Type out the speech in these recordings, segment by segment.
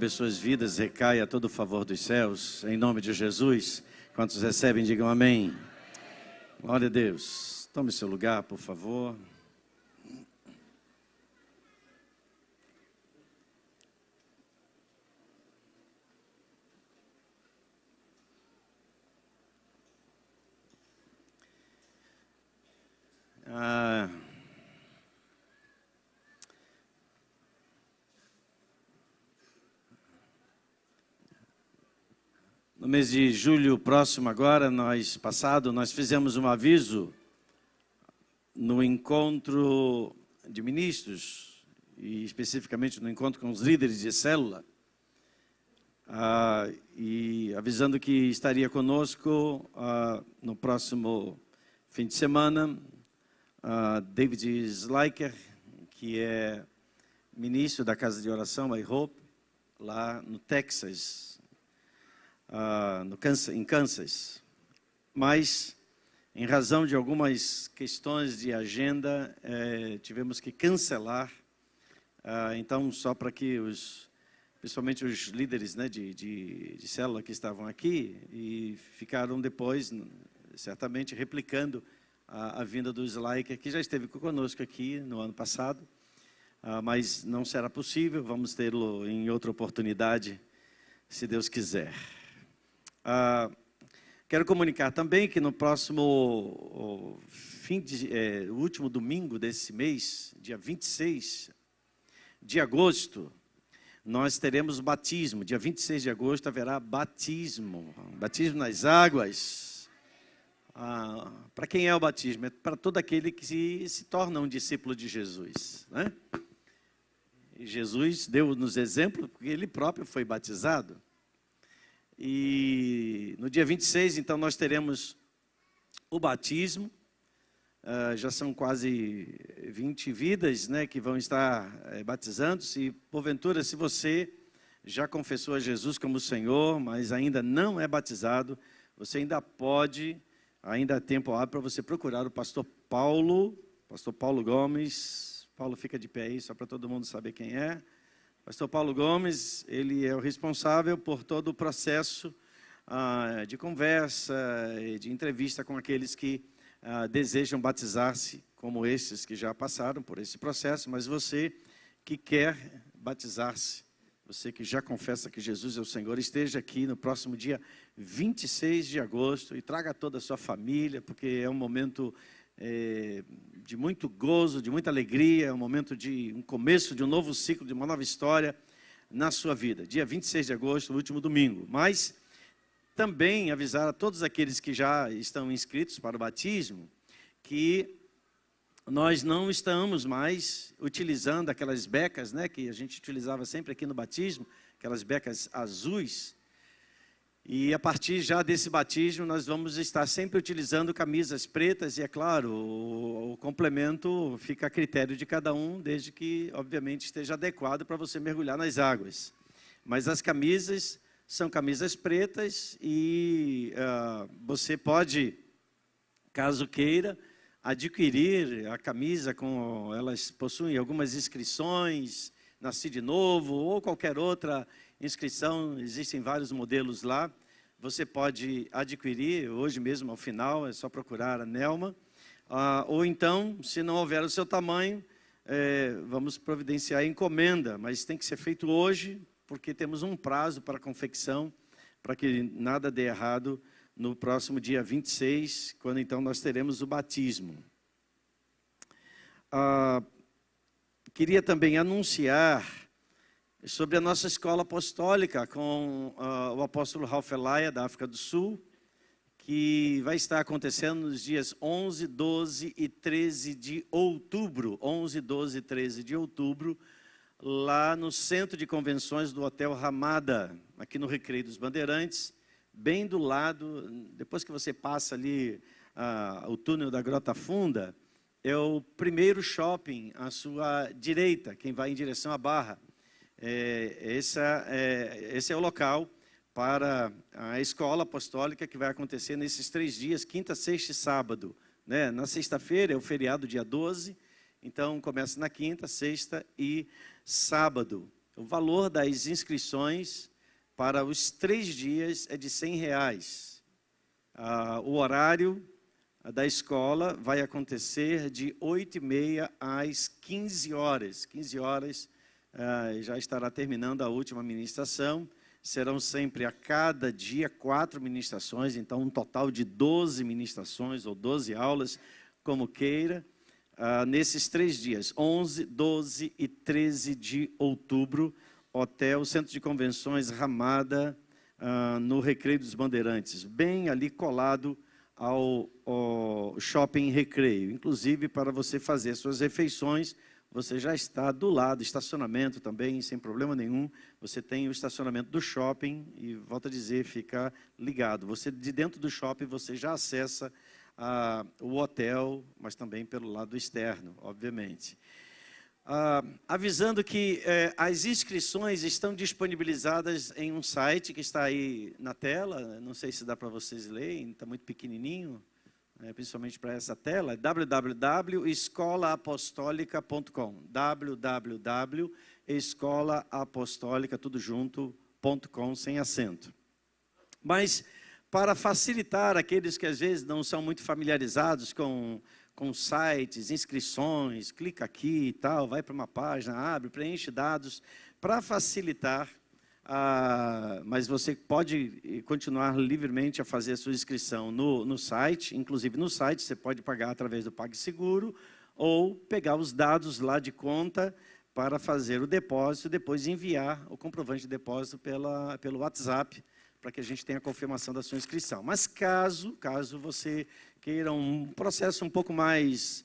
sobre as suas vidas recaia todo o favor dos céus, em nome de Jesus. Quantos recebem, digam amém. Glória a Deus. Tome seu lugar, por favor. No mês de julho próximo agora, nós fizemos um aviso no encontro de ministros, e especificamente no encontro com os líderes de célula, e avisando que estaria conosco no próximo fim de semana, David Slyker, que é ministro da Casa de Oração, I Hope, lá no Texas, em Kansas, mas em razão de algumas questões de agenda, tivemos que cancelar. Então, só para que principalmente os líderes, né, de célula que estavam aqui e ficaram depois, certamente, replicando a vinda do Slyker, que já esteve conosco aqui no ano passado, mas não será possível, vamos tê-lo em outra oportunidade, se Deus quiser. Quero comunicar também que no próximo o último domingo desse mês, dia 26 de agosto, nós teremos batismo. Dia 26 de agosto haverá batismo nas águas. Para quem é o batismo? É para todo aquele que se torna um discípulo de Jesus, né? E Jesus deu-nos exemplo porque ele próprio foi batizado. E no dia 26, então, nós teremos o batismo. Já são quase 20 vidas, né, que vão estar batizando-se. Porventura, se você já confessou a Jesus como Senhor, mas ainda não é batizado, você ainda pode, ainda há tempo para você procurar o pastor Paulo Gomes. Paulo, fica de pé aí, só para todo mundo saber quem é. Pastor Paulo Gomes, ele é o responsável por todo o processo de conversa e de entrevista com aqueles que desejam batizar-se, como esses que já passaram por esse processo, mas você que quer batizar-se, você que já confessa que Jesus é o Senhor, esteja aqui no próximo dia 26 de agosto e traga toda a sua família, porque é um momento de muito gozo, de muita alegria, é um momento de um começo de um novo ciclo, de uma nova história na sua vida. Dia 26 de agosto, o último domingo. Mas também avisar a todos aqueles que já estão inscritos para o batismo, que nós não estamos mais utilizando aquelas becas, né, que a gente utilizava sempre aqui no batismo, aquelas becas azuis. E a partir já desse batismo, nós vamos estar sempre utilizando camisas pretas, e é claro, o complemento fica a critério de cada um, desde que, obviamente, esteja adequado para você mergulhar nas águas. Mas as camisas são camisas pretas e você pode, caso queira, adquirir a camisa, elas possuem algumas inscrições, Nasci de Novo ou qualquer outra inscrição, existem vários modelos lá. Você pode adquirir hoje mesmo ao final, é só procurar a Nelma. Ou então, se não houver o seu tamanho, vamos providenciar a encomenda, mas tem que ser feito hoje, porque temos um prazo para confecção, para que nada dê errado no próximo dia 26, quando então nós teremos o batismo. Queria também anunciar sobre a nossa escola apostólica com o apóstolo Ralph Elaia, da África do Sul, que vai estar acontecendo nos dias 11, 12 e 13 de outubro. 11, 12 e 13 de outubro, lá no Centro de Convenções do Hotel Ramada, aqui no Recreio dos Bandeirantes, bem do lado, depois que você passa ali o túnel da Grota Funda, é o primeiro shopping à sua direita, quem vai em direção à Barra. Esse é o local para a escola apostólica que vai acontecer nesses 3 dias, quinta, sexta e sábado, né? Na sexta-feira é o feriado dia 12, então começa na quinta, sexta e sábado. O valor das inscrições para os 3 dias é de R$100. O horário da escola vai acontecer de 8h30 às 15 horas. 15 horas já estará terminando a última ministração. Serão sempre a cada dia 4 ministrações, então um total de 12 ministrações ou 12 aulas, como queira, nesses 3 dias, 11, 12 e 13 de outubro, Hotel Centro de Convenções Ramada, no Recreio dos Bandeirantes, bem ali colado ao Shopping Recreio. Inclusive, para você fazer suas refeições, você já está do lado, estacionamento também, sem problema nenhum. Você tem o estacionamento do shopping e, volto a dizer, fica ligado. Você, de dentro do shopping, você já acessa o hotel, mas também pelo lado externo, obviamente. Avisando que as inscrições estão disponibilizadas em um site que está aí na tela, não sei se dá para vocês lerem, está muito pequenininho, principalmente para essa tela, www.escolaapostólica.com, www.escolaapostólica, tudo junto.com, sem acento. Mas, para facilitar aqueles que às vezes não são muito familiarizados com sites, inscrições, clica aqui e tal, vai para uma página, abre, preenche dados, para facilitar, mas você pode continuar livremente a fazer a sua inscrição no site, inclusive no site você pode pagar através do PagSeguro ou pegar os dados lá de conta para fazer o depósito e depois enviar o comprovante de depósito pelo WhatsApp, para que a gente tenha a confirmação da sua inscrição. Mas caso você queira um processo um pouco mais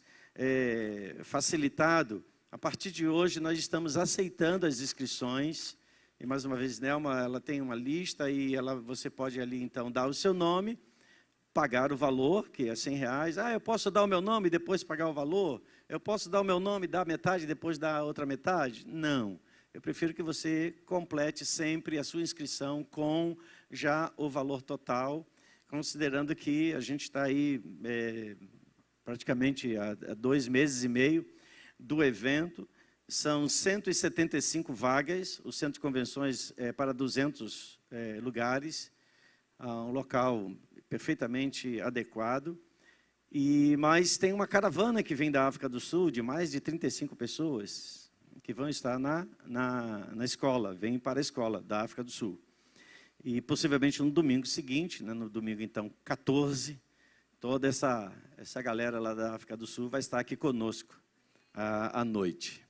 facilitado, a partir de hoje nós estamos aceitando as inscrições. E mais uma vez, Nelma, ela tem uma lista e você pode ali então dar o seu nome, pagar o valor, que é R$100. Eu posso dar o meu nome e depois pagar o valor? Eu posso dar o meu nome e dar metade e depois dar a outra metade? Não. Eu prefiro que você complete sempre a sua inscrição com já o valor total, considerando que a gente está aí praticamente há 2 meses e meio do evento. São 175 vagas, o Centro de Convenções é para 200 lugares, um local perfeitamente adequado. Mas tem uma caravana que vem da África do Sul, de mais de 35 pessoas, que vão estar na escola, vêm para a escola da África do Sul. E possivelmente no domingo seguinte, no domingo então 14, toda essa galera lá da África do Sul vai estar aqui conosco à noite.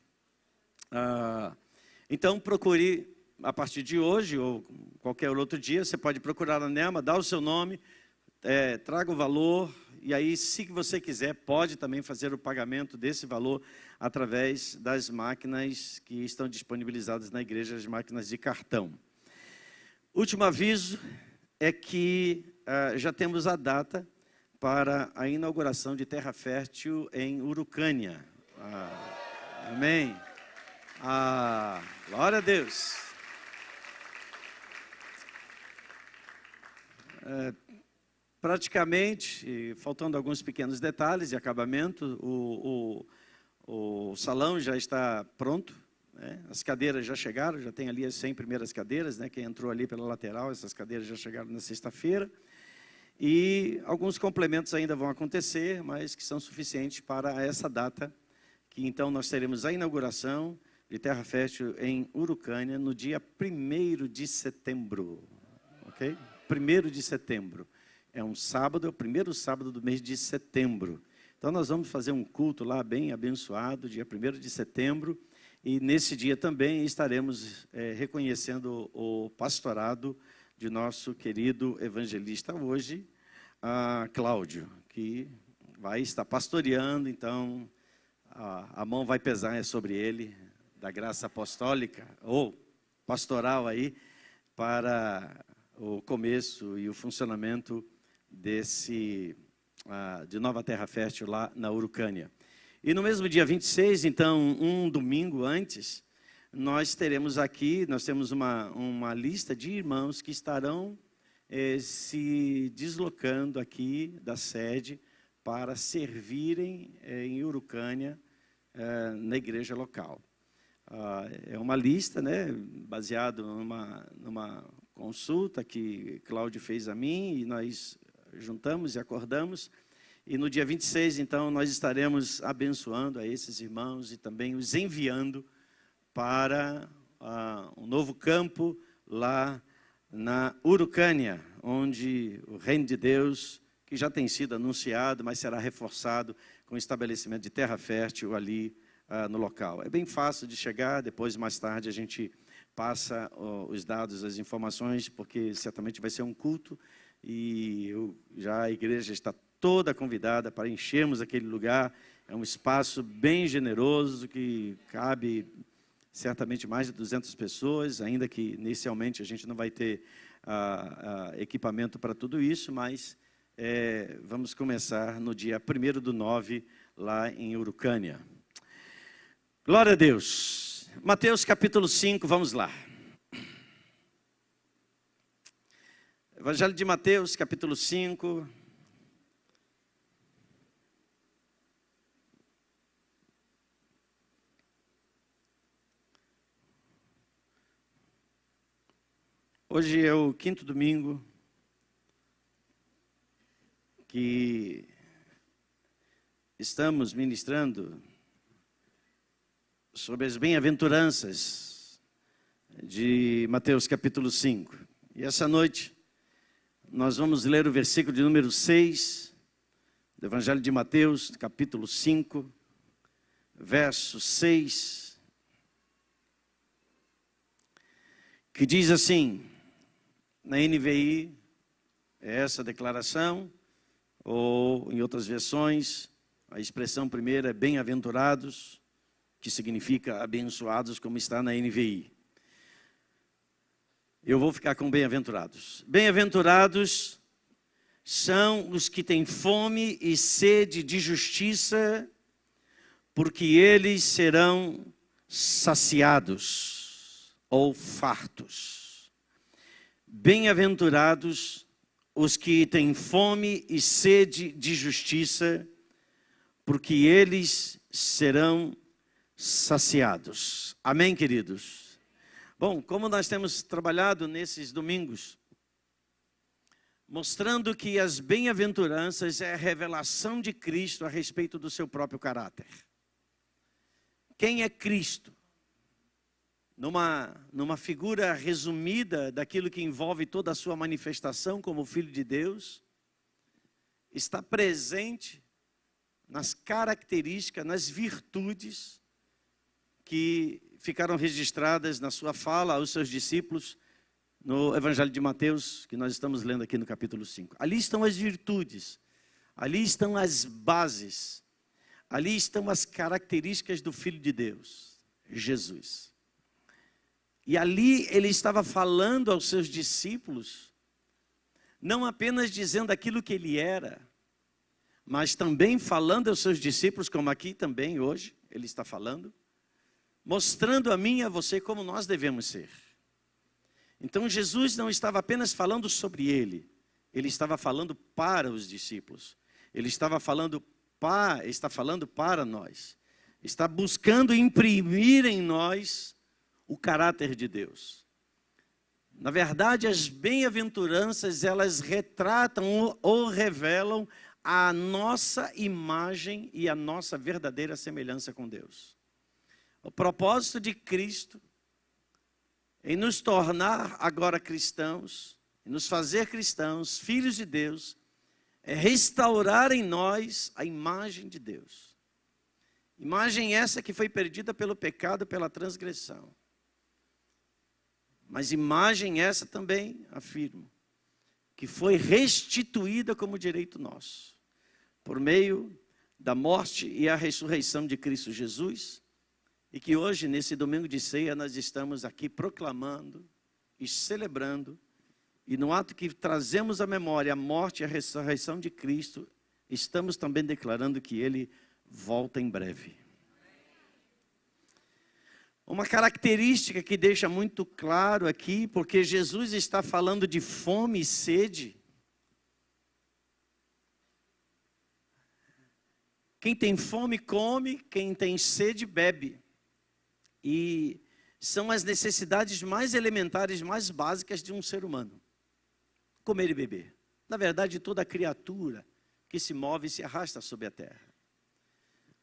Então procure a partir de hoje ou qualquer outro dia, você pode procurar a Nelma, dar o seu nome, traga o valor, e aí se você quiser pode também fazer o pagamento desse valor através das máquinas que estão disponibilizadas na igreja, as máquinas de cartão. Último aviso é que já temos a data para a inauguração de Terra Fértil em Urucânia. Amém. Glória a Deus. Praticamente, faltando alguns pequenos detalhes de acabamento, o salão já está pronto, as cadeiras já chegaram, já tem ali as 100 primeiras cadeiras, quem entrou ali pela lateral, essas cadeiras já chegaram na sexta-feira, e alguns complementos ainda vão acontecer, mas que são suficientes para essa data, que então nós teremos a inauguração de Terra Fértil em Urucânia no dia 1º de setembro, ok? 1º de setembro, é um sábado, é o primeiro sábado do mês de setembro. Então nós vamos fazer um culto lá bem abençoado, dia 1º de setembro, e nesse dia também estaremos reconhecendo o pastorado de nosso querido evangelista hoje, Cláudio, que vai estar pastoreando, então a mão vai pesar sobre ele, da graça apostólica, ou pastoral aí, para o começo e o funcionamento de Nova Terra Fértil lá na Urucânia. E no mesmo dia 26, então, um domingo antes, nós temos uma lista de irmãos que estarão se deslocando aqui da sede para servirem em Urucânia, na igreja local. É uma lista, né, baseado numa consulta que Cláudio fez a mim, e nós juntamos e acordamos. E no dia 26, então, nós estaremos abençoando a esses irmãos e também os enviando para um novo campo lá na Urucânia, onde o reino de Deus, que já tem sido anunciado, mas será reforçado com o estabelecimento de terra fértil ali no local. É bem fácil de chegar, depois, mais tarde, a gente passa os dados, as informações, porque certamente vai ser um culto, e a igreja está toda convidada para enchermos aquele lugar. É um espaço bem generoso, que cabe certamente mais de 200 pessoas, ainda que inicialmente a gente não vai ter equipamento para tudo isso, mas vamos começar no dia 1º/9, lá em Urucânia. Glória a Deus. Mateus capítulo 5, vamos lá. Evangelho de Mateus, capítulo 5. Hoje é o 5º domingo que estamos ministrando sobre as bem-aventuranças de Mateus capítulo 5. E essa noite nós vamos ler o versículo de número 6 do Evangelho de Mateus, capítulo 5, verso 6, que diz assim, na NVI, é essa declaração, ou em outras versões, a expressão primeira é bem-aventurados, que significa abençoados, como está na NVI. Eu vou ficar com bem-aventurados. Bem-aventurados são os que têm fome e sede de justiça, porque eles serão saciados ou fartos. Bem-aventurados os que têm fome e sede de justiça, porque eles serão saciados. Amém, queridos? Bom, como nós temos trabalhado nesses domingos, mostrando que as bem-aventuranças é a revelação de Cristo a respeito do seu próprio caráter. Quem é Cristo? Numa figura resumida daquilo que envolve toda a sua manifestação como Filho de Deus, está presente nas características, nas virtudes que ficaram registradas na sua fala aos seus discípulos no Evangelho de Mateus, que nós estamos lendo aqui no capítulo 5. Ali estão as virtudes, ali estão as bases, ali estão as características do Filho de Deus, Jesus. E ali ele estava falando aos seus discípulos, não apenas dizendo aquilo que ele era, mas também falando aos seus discípulos, como aqui também hoje ele está falando, mostrando a mim e a você como nós devemos ser. Então Jesus não estava apenas falando sobre ele estava falando para os discípulos, ele está falando para nós, está buscando imprimir em nós o caráter de Deus. Na verdade, as bem-aventuranças, elas retratam ou revelam a nossa imagem e a nossa verdadeira semelhança com Deus. O propósito de Cristo em nos tornar agora cristãos, em nos fazer cristãos, filhos de Deus, é restaurar em nós a imagem de Deus. Imagem essa que foi perdida pelo pecado, pela transgressão. Mas imagem essa também, afirmo, que foi restituída como direito nosso, por meio da morte e a ressurreição de Cristo Jesus, e que hoje, nesse domingo de ceia, nós estamos aqui proclamando e celebrando, e no ato que trazemos à memória a morte e a ressurreição de Cristo, estamos também declarando que Ele volta em breve. Uma característica que deixa muito claro aqui, porque Jesus está falando de fome e sede. Quem tem fome come, quem tem sede bebe. E são as necessidades mais elementares, mais básicas de um ser humano. Comer e beber. Na verdade, toda criatura que se move e se arrasta sobre a terra.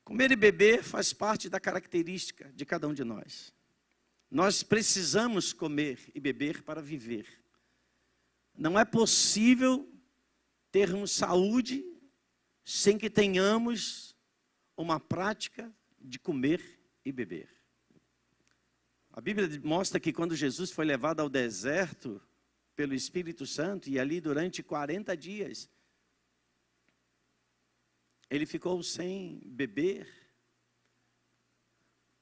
Comer e beber faz parte da característica de cada um de nós. Nós precisamos comer e beber para viver. Não é possível termos saúde sem que tenhamos uma prática de comer e beber. A Bíblia mostra que quando Jesus foi levado ao deserto pelo Espírito Santo, e ali durante 40 dias, ele ficou sem beber.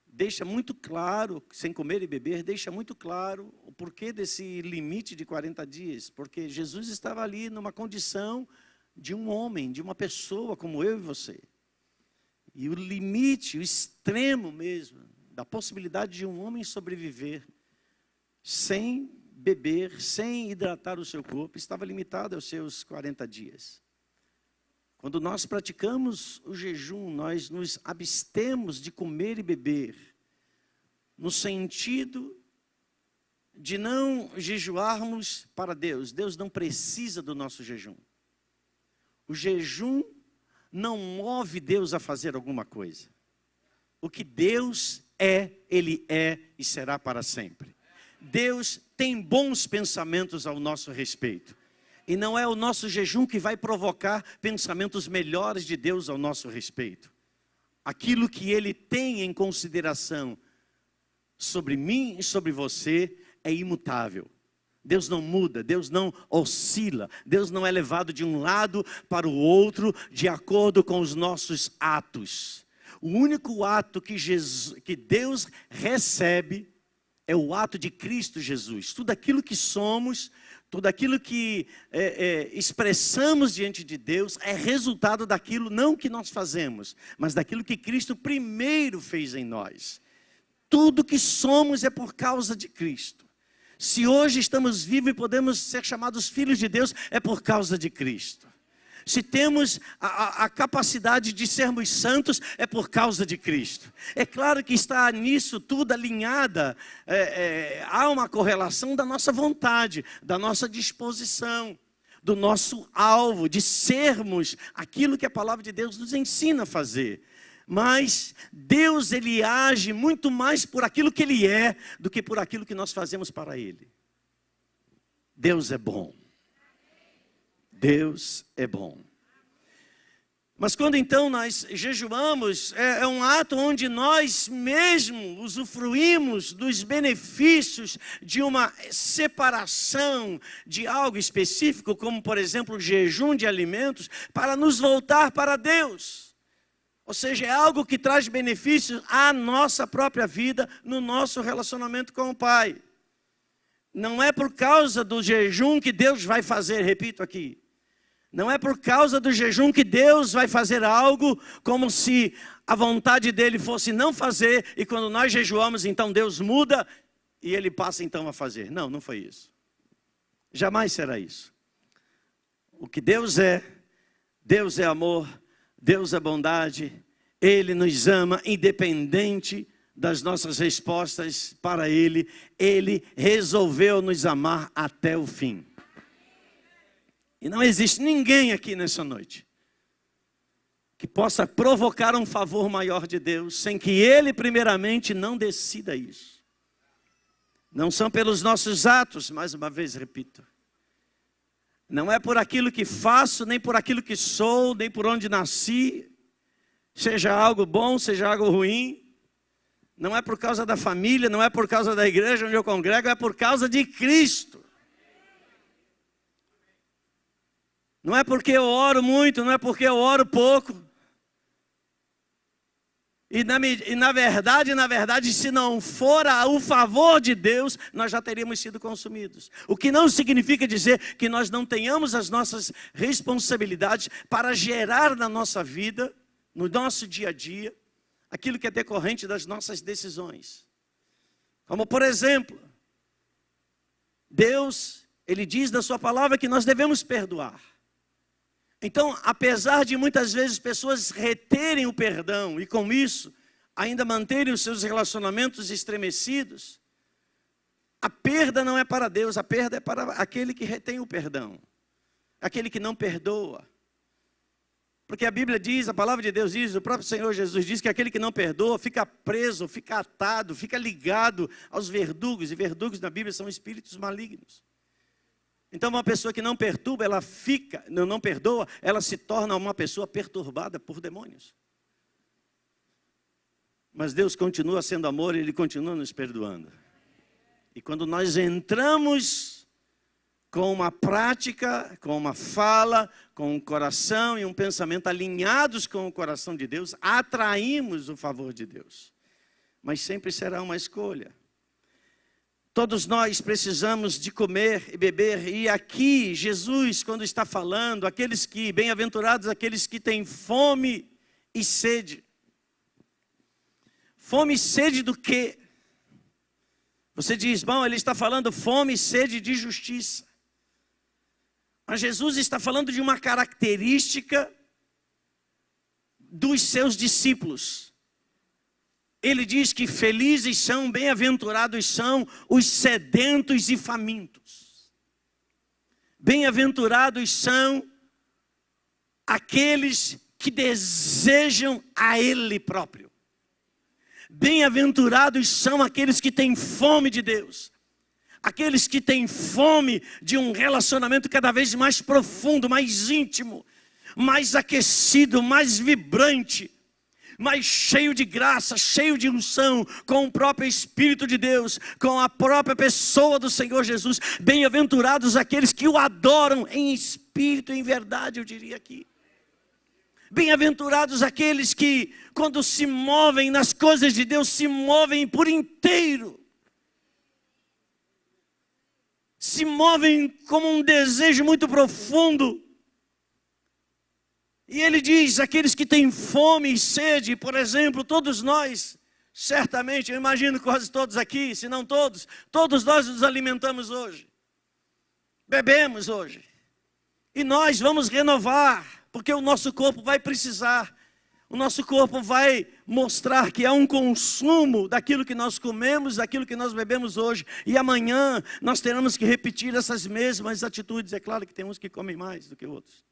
Deixa muito claro, sem comer e beber, deixa muito claro o porquê desse limite de 40 dias. Porque Jesus estava ali numa condição de um homem, de uma pessoa como eu e você. E o limite, o extremo mesmo, da possibilidade de um homem sobreviver sem beber, sem hidratar o seu corpo, estava limitado aos seus 40 dias. Quando nós praticamos o jejum, nós nos abstemos de comer e beber, no sentido de não jejuarmos para Deus. Deus não precisa do nosso jejum. O jejum não move Deus a fazer alguma coisa. O que Deus é, Ele é e será para sempre. Deus tem bons pensamentos ao nosso respeito. E não é o nosso jejum que vai provocar pensamentos melhores de Deus ao nosso respeito. Aquilo que Ele tem em consideração sobre mim e sobre você é imutável. Deus não muda, Deus não oscila, Deus não é levado de um lado para o outro de acordo com os nossos atos. O único ato que Deus recebe é o ato de Cristo Jesus. Tudo aquilo que somos, tudo aquilo que expressamos diante de Deus é resultado daquilo não que nós fazemos, mas daquilo que Cristo primeiro fez em nós. Tudo que somos é por causa de Cristo. Se hoje estamos vivos e podemos ser chamados filhos de Deus, é por causa de Cristo. Se temos a capacidade de sermos santos, é por causa de Cristo. É claro que está nisso tudo alinhada, há uma correlação da nossa vontade, da nossa disposição, do nosso alvo, de sermos aquilo que a palavra de Deus nos ensina a fazer. Mas Deus, Ele age muito mais por aquilo que Ele é, do que por aquilo que nós fazemos para Ele. Deus é bom. Deus é bom. Mas quando então nós jejuamos, é um ato onde nós mesmos usufruímos dos benefícios de uma separação de algo específico, como por exemplo o jejum de alimentos, para nos voltar para Deus. Ou seja, é algo que traz benefícios à nossa própria vida, no nosso relacionamento com o Pai. Não é por causa do jejum que Deus vai fazer, repito aqui. Não é por causa do jejum que Deus vai fazer algo como se a vontade dele fosse não fazer, e quando nós jejuamos, então Deus muda e ele passa então a fazer. Não, não foi isso. Jamais será isso. O que Deus é amor, Deus é bondade, Ele nos ama independente das nossas respostas para Ele. Ele resolveu nos amar até o fim. E não existe ninguém aqui nessa noite que possa provocar um favor maior de Deus, sem que Ele primeiramente não decida isso. Não são pelos nossos atos, mais uma vez repito. Não é por aquilo que faço, nem por aquilo que sou, nem por onde nasci, seja algo bom, seja algo ruim. Não é por causa da família, não é por causa da igreja onde eu congrego, é por causa de Cristo. Não é porque eu oro muito, não é porque eu oro pouco. E na verdade, se não for o favor de Deus, nós já teríamos sido consumidos. O que não significa dizer que nós não tenhamos as nossas responsabilidades para gerar na nossa vida, no nosso dia a dia, aquilo que é decorrente das nossas decisões. Como por exemplo, Deus, Ele diz na sua palavra que nós devemos perdoar. Então, apesar de muitas vezes pessoas reterem o perdão e com isso ainda manterem os seus relacionamentos estremecidos, a perda não é para Deus, a perda é para aquele que retém o perdão, aquele que não perdoa. Porque a Bíblia diz, a palavra de Deus diz, o próprio Senhor Jesus diz que aquele que não perdoa fica preso, fica atado, fica ligado aos verdugos, e verdugos na Bíblia são espíritos malignos. Então uma pessoa que não perturba, não perdoa, ela se torna uma pessoa perturbada por demônios. Mas Deus continua sendo amor e Ele continua nos perdoando. E quando nós entramos com uma prática, com uma fala, com um coração e um pensamento alinhados com o coração de Deus, atraímos o favor de Deus. Mas sempre será uma escolha. Todos nós precisamos de comer e beber, e aqui Jesus, quando está falando, bem-aventurados aqueles que têm fome e sede. Fome e sede do quê? Você diz, bom, ele está falando fome e sede de justiça. Mas Jesus está falando de uma característica dos seus discípulos. Ele diz que felizes são, bem-aventurados são os sedentos e famintos. Bem-aventurados são aqueles que desejam a Ele próprio. Bem-aventurados são aqueles que têm fome de Deus. Aqueles que têm fome de um relacionamento cada vez mais profundo, mais íntimo, mais aquecido, mais vibrante, mais cheio de graça, cheio de unção, com o próprio Espírito de Deus, com a própria pessoa do Senhor Jesus. Bem-aventurados aqueles que o adoram em espírito e em verdade, eu diria aqui. Bem-aventurados aqueles que, quando se movem nas coisas de Deus, se movem por inteiro. Se movem como um desejo muito profundo. E ele diz, aqueles que têm fome e sede, por exemplo, todos nós, certamente, eu imagino quase todos aqui, se não todos nós nos alimentamos hoje. Bebemos hoje. E nós vamos renovar, porque o nosso corpo vai precisar. O nosso corpo vai mostrar que há um consumo daquilo que nós comemos, daquilo que nós bebemos hoje. E amanhã nós teremos que repetir essas mesmas atitudes. É claro que tem uns que comem mais do que outros.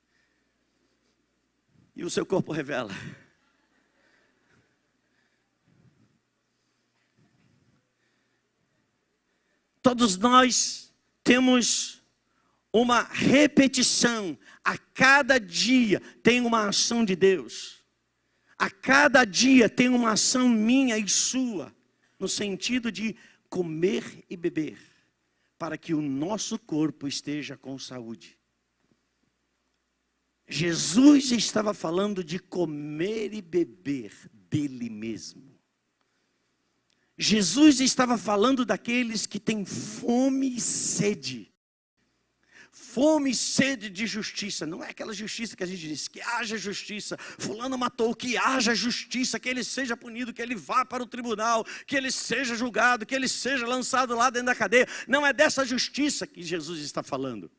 E o seu corpo revela. Todos nós temos uma repetição. A cada dia tem uma ação de Deus. A cada dia tem uma ação minha e sua, no sentido de comer e beber, para que o nosso corpo esteja com saúde. Jesus estava falando de comer e beber dele mesmo. Jesus estava falando daqueles que têm fome e sede. Fome e sede de justiça. Não é aquela justiça que a gente diz, que haja justiça. Fulano matou, que haja justiça, que ele seja punido, que ele vá para o tribunal, que ele seja julgado, que ele seja lançado lá dentro da cadeia. Não é dessa justiça que Jesus está falando.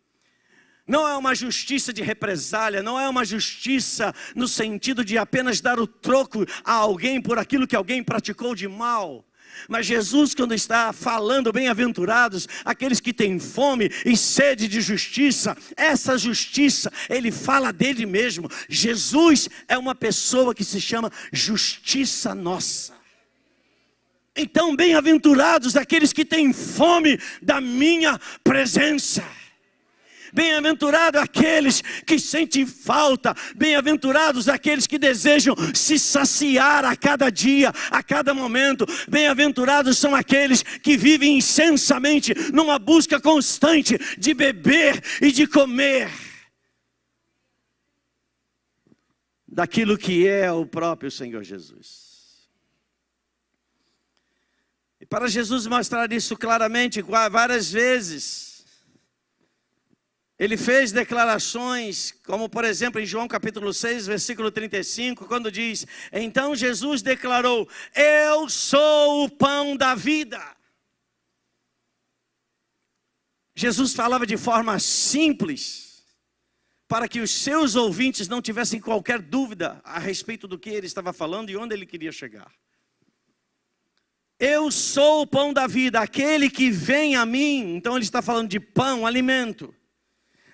Não é uma justiça de represália, não é uma justiça no sentido de apenas dar o troco a alguém por aquilo que alguém praticou de mal. Mas Jesus, quando está falando bem-aventurados, aqueles que têm fome e sede de justiça, essa justiça, ele fala dele mesmo. Jesus é uma pessoa que se chama justiça nossa. Então, bem-aventurados aqueles que têm fome da minha presença. Bem-aventurados aqueles que sentem falta. Bem-aventurados aqueles que desejam se saciar a cada dia, a cada momento. Bem-aventurados são aqueles que vivem incessamente numa busca constante de beber e de comer daquilo que é o próprio Senhor Jesus. E para Jesus mostrar isso claramente, várias vezes, ele fez declarações, como por exemplo em João capítulo 6, versículo 35, quando diz: então Jesus declarou, eu sou o pão da vida. Jesus falava de forma simples, para que os seus ouvintes não tivessem qualquer dúvida a respeito do que ele estava falando e onde ele queria chegar. Eu sou o pão da vida, aquele que vem a mim. Então ele está falando de pão, alimento.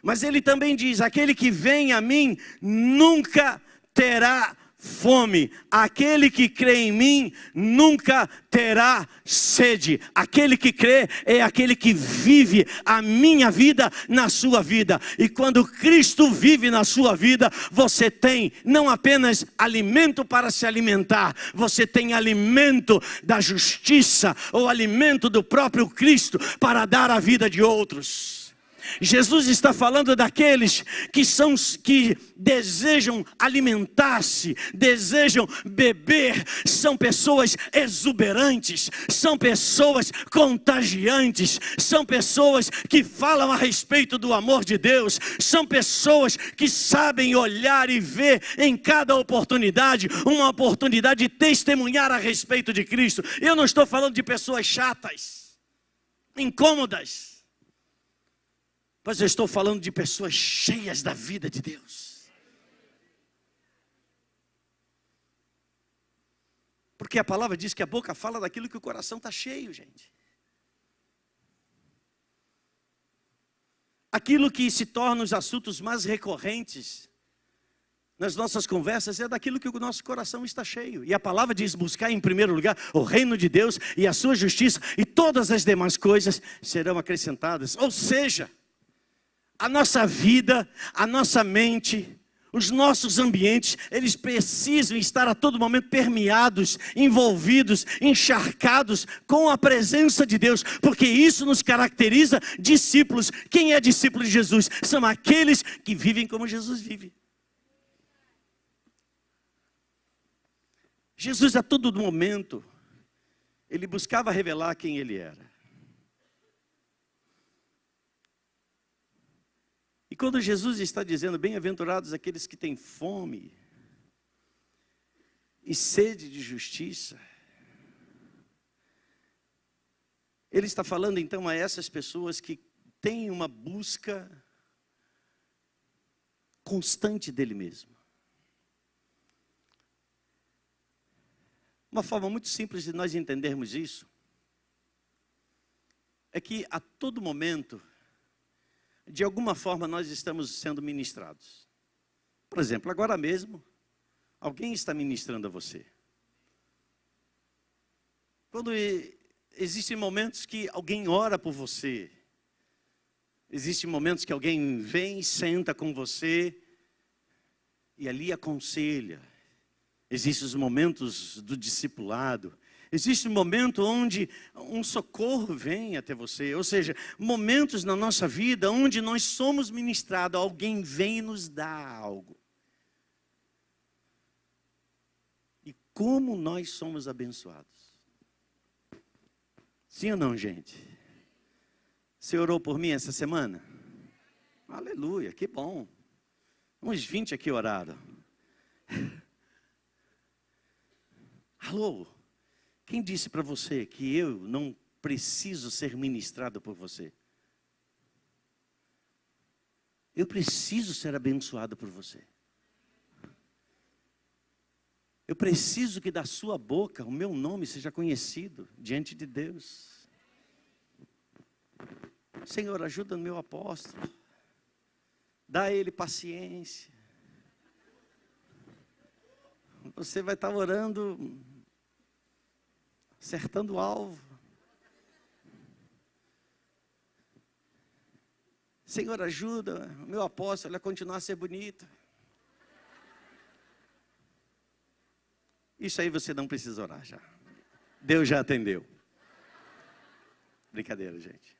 Mas ele também diz, aquele que vem a mim nunca terá fome. Aquele que crê em mim nunca terá sede. Aquele que crê é aquele que vive a minha vida na sua vida. E quando Cristo vive na sua vida, você tem não apenas alimento para se alimentar, você tem alimento da justiça, ou alimento do próprio Cristo para dar a vida de outros. Jesus está falando daqueles que desejam alimentar-se, desejam beber, são pessoas exuberantes, são pessoas contagiantes, são pessoas que falam a respeito do amor de Deus, são pessoas que sabem olhar e ver em cada oportunidade, uma oportunidade de testemunhar a respeito de Cristo. Eu não estou falando de pessoas chatas, incômodas, mas eu estou falando de pessoas cheias da vida de Deus. Porque a palavra diz que a boca fala daquilo que o coração está cheio, gente. Aquilo que se torna os assuntos mais recorrentes nas nossas conversas é daquilo que o nosso coração está cheio. E a palavra diz, buscar em primeiro lugar o reino de Deus e a sua justiça, e todas as demais coisas serão acrescentadas. Ou seja, a nossa vida, a nossa mente, os nossos ambientes, eles precisam estar a todo momento permeados, envolvidos, encharcados com a presença de Deus, porque isso nos caracteriza discípulos. Quem é discípulo de Jesus? São aqueles que vivem como Jesus vive. Jesus a todo momento, ele buscava revelar quem ele era. E quando Jesus está dizendo, bem-aventurados aqueles que têm fome e sede de justiça, ele está falando então a essas pessoas que têm uma busca constante dele mesmo. Uma forma muito simples de nós entendermos isso é que a todo momento, de alguma forma, nós estamos sendo ministrados. Por exemplo, agora mesmo, alguém está ministrando a você. Quando existem momentos que alguém ora por você, existem momentos que alguém vem, senta com você e ali aconselha. Existem os momentos do discipulado. Existe um momento onde um socorro vem até você. Ou seja, momentos na nossa vida onde nós somos ministrados. Alguém vem e nos dá algo. E como nós somos abençoados. Sim ou não, gente? Você orou por mim essa semana? Aleluia, que bom. Uns 20 aqui oraram. Alô? Quem disse para você que eu não preciso ser ministrado por você? Eu preciso ser abençoado por você. Eu preciso que da sua boca o meu nome seja conhecido diante de Deus. Senhor, ajuda o meu apóstolo. Dá a ele paciência. Você vai estar orando, acertando o alvo. Senhor, ajuda o meu apóstolo a continuar a ser bonito. Isso aí você não precisa orar já. Deus já atendeu. Brincadeira, gente.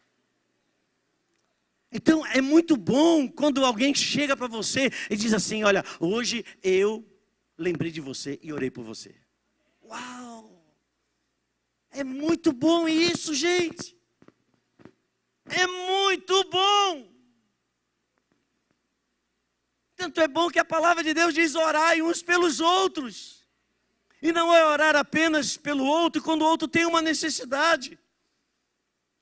Então é muito bom quando alguém chega para você e diz assim, olha, hoje eu lembrei de você e orei por você. Uau! É muito bom isso, gente. É muito bom. Tanto é bom que a palavra de Deus diz orai uns pelos outros. E não é orar apenas pelo outro quando o outro tem uma necessidade.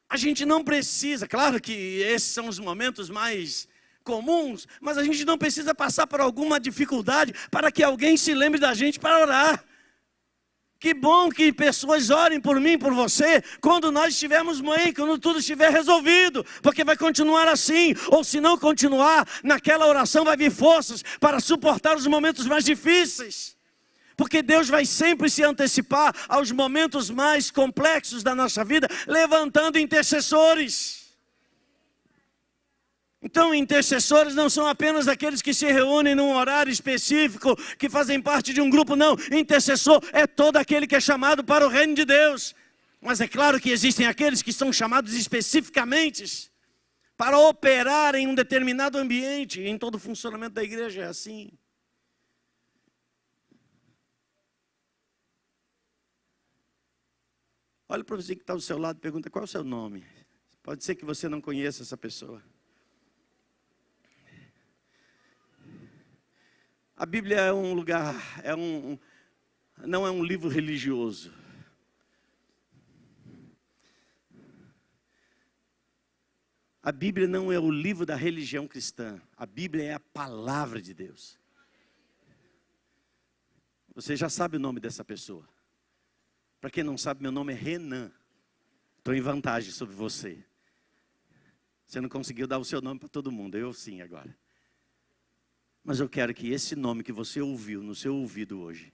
A gente não precisa, claro que esses são os momentos mais comuns, mas a gente não precisa passar por alguma dificuldade para que alguém se lembre da gente para orar. Que bom que pessoas orem por mim, por você, quando nós estivermos bem, quando tudo estiver resolvido, porque vai continuar assim, ou se não continuar, naquela oração vai vir forças para suportar os momentos mais difíceis, porque Deus vai sempre se antecipar aos momentos mais complexos da nossa vida, levantando intercessores. Então, intercessores não são apenas aqueles que se reúnem num horário específico, que fazem parte de um grupo, não. Intercessor é todo aquele que é chamado para o reino de Deus. Mas é claro que existem aqueles que são chamados especificamente para operar em um determinado ambiente. Em todo o funcionamento da igreja é assim. Olha para você que está ao seu lado e pergunta: qual é o seu nome? Pode ser que você não conheça essa pessoa. A Bíblia é um lugar, não é um livro religioso. A Bíblia não é o livro da religião cristã. A Bíblia é a palavra de Deus. Você já sabe o nome dessa pessoa. Para quem não sabe, meu nome é Renan. Estou em vantagem sobre você. Você não conseguiu dar o seu nome para todo mundo, eu sim agora. Mas eu quero que esse nome que você ouviu no seu ouvido hoje,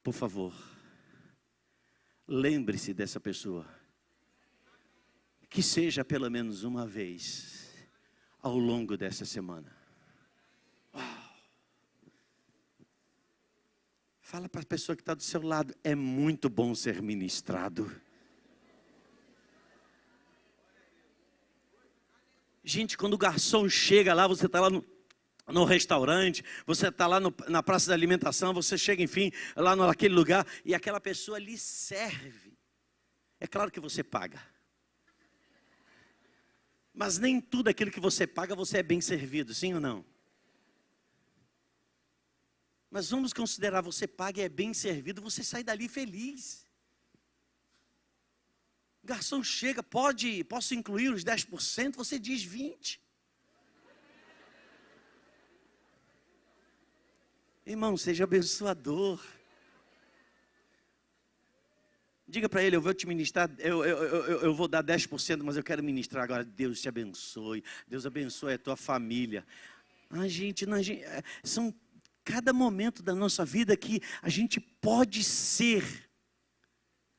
por favor, lembre-se dessa pessoa. Que seja pelo menos uma vez ao longo dessa semana. Uau. Fala para a pessoa que está do seu lado: é muito bom ser ministrado. Gente, quando o garçom chega lá, você está lá no restaurante, você está lá na praça da alimentação, você chega, enfim, lá naquele lugar, e aquela pessoa lhe serve. É claro que você paga. Mas nem tudo aquilo que você paga, você é bem servido, sim ou não? Mas vamos considerar, você paga e é bem servido, você sai dali feliz. O garçom chega, posso incluir os 10%? Você diz 20%. Irmão, seja abençoador. Diga para ele: eu vou te ministrar, eu vou dar 10%, mas eu quero ministrar agora. Deus te abençoe, Deus abençoe a tua família. Gente, são cada momento da nossa vida que a gente pode ser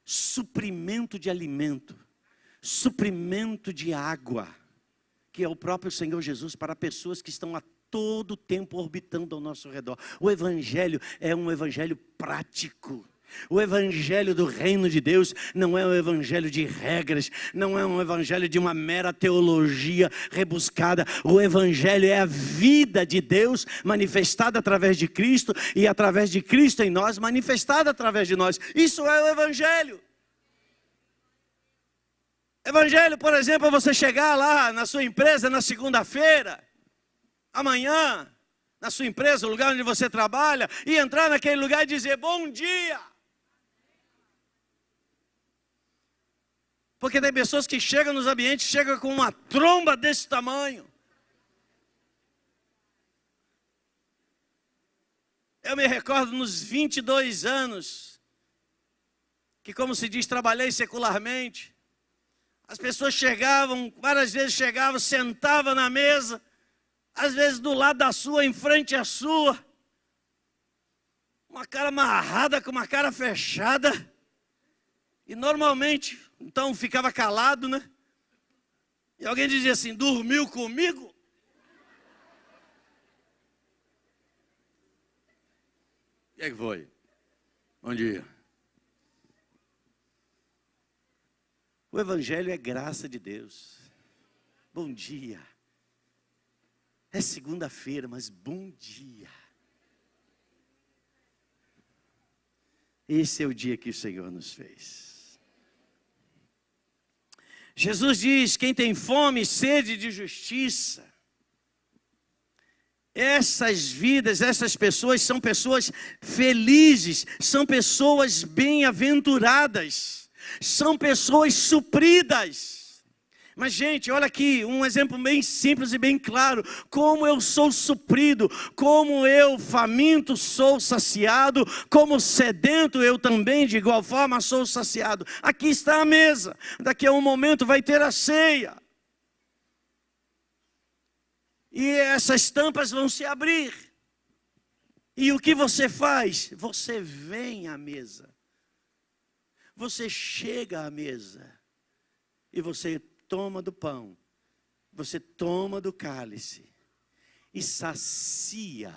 suprimento de alimento, suprimento de água, que é o próprio Senhor Jesus para pessoas que estão a todo tempo orbitando ao nosso redor. O Evangelho é um Evangelho prático. O Evangelho do reino de Deus não é um Evangelho de regras, não é um Evangelho de uma mera teologia rebuscada. O Evangelho é a vida de Deus manifestada através de Cristo e através de Cristo em nós, manifestada através de nós. Isso é o Evangelho. Evangelho, por exemplo, é você chegar lá na sua empresa na segunda-feira, amanhã, na sua empresa, o lugar onde você trabalha, e entrar naquele lugar e dizer: bom dia. Porque tem pessoas que chegam nos ambientes, chegam com uma tromba desse tamanho. Eu me recordo nos 22 anos, que, como se diz, trabalhei secularmente. As pessoas chegavam, várias vezes chegavam, sentavam na mesa, às vezes do lado da sua, em frente à sua. Uma cara amarrada, com uma cara fechada. E normalmente, então ficava calado, né? E alguém dizia assim: dormiu comigo? O que é que foi? Bom dia. O Evangelho é graça de Deus. Bom dia. É segunda-feira, mas bom dia. Esse é o dia que o Senhor nos fez. Jesus diz: quem tem fome e sede de justiça, essas vidas, essas pessoas são pessoas felizes, são pessoas bem-aventuradas, são pessoas supridas. Mas, gente, olha aqui, um exemplo bem simples e bem claro. Como eu sou suprido, como eu, faminto, sou saciado, como sedento, eu também, de igual forma, sou saciado. Aqui está a mesa. Daqui a um momento vai ter a ceia. E essas tampas vão se abrir. E o que você faz? Você vem à mesa. Você chega à mesa. E você toma do pão, você toma do cálice e sacia,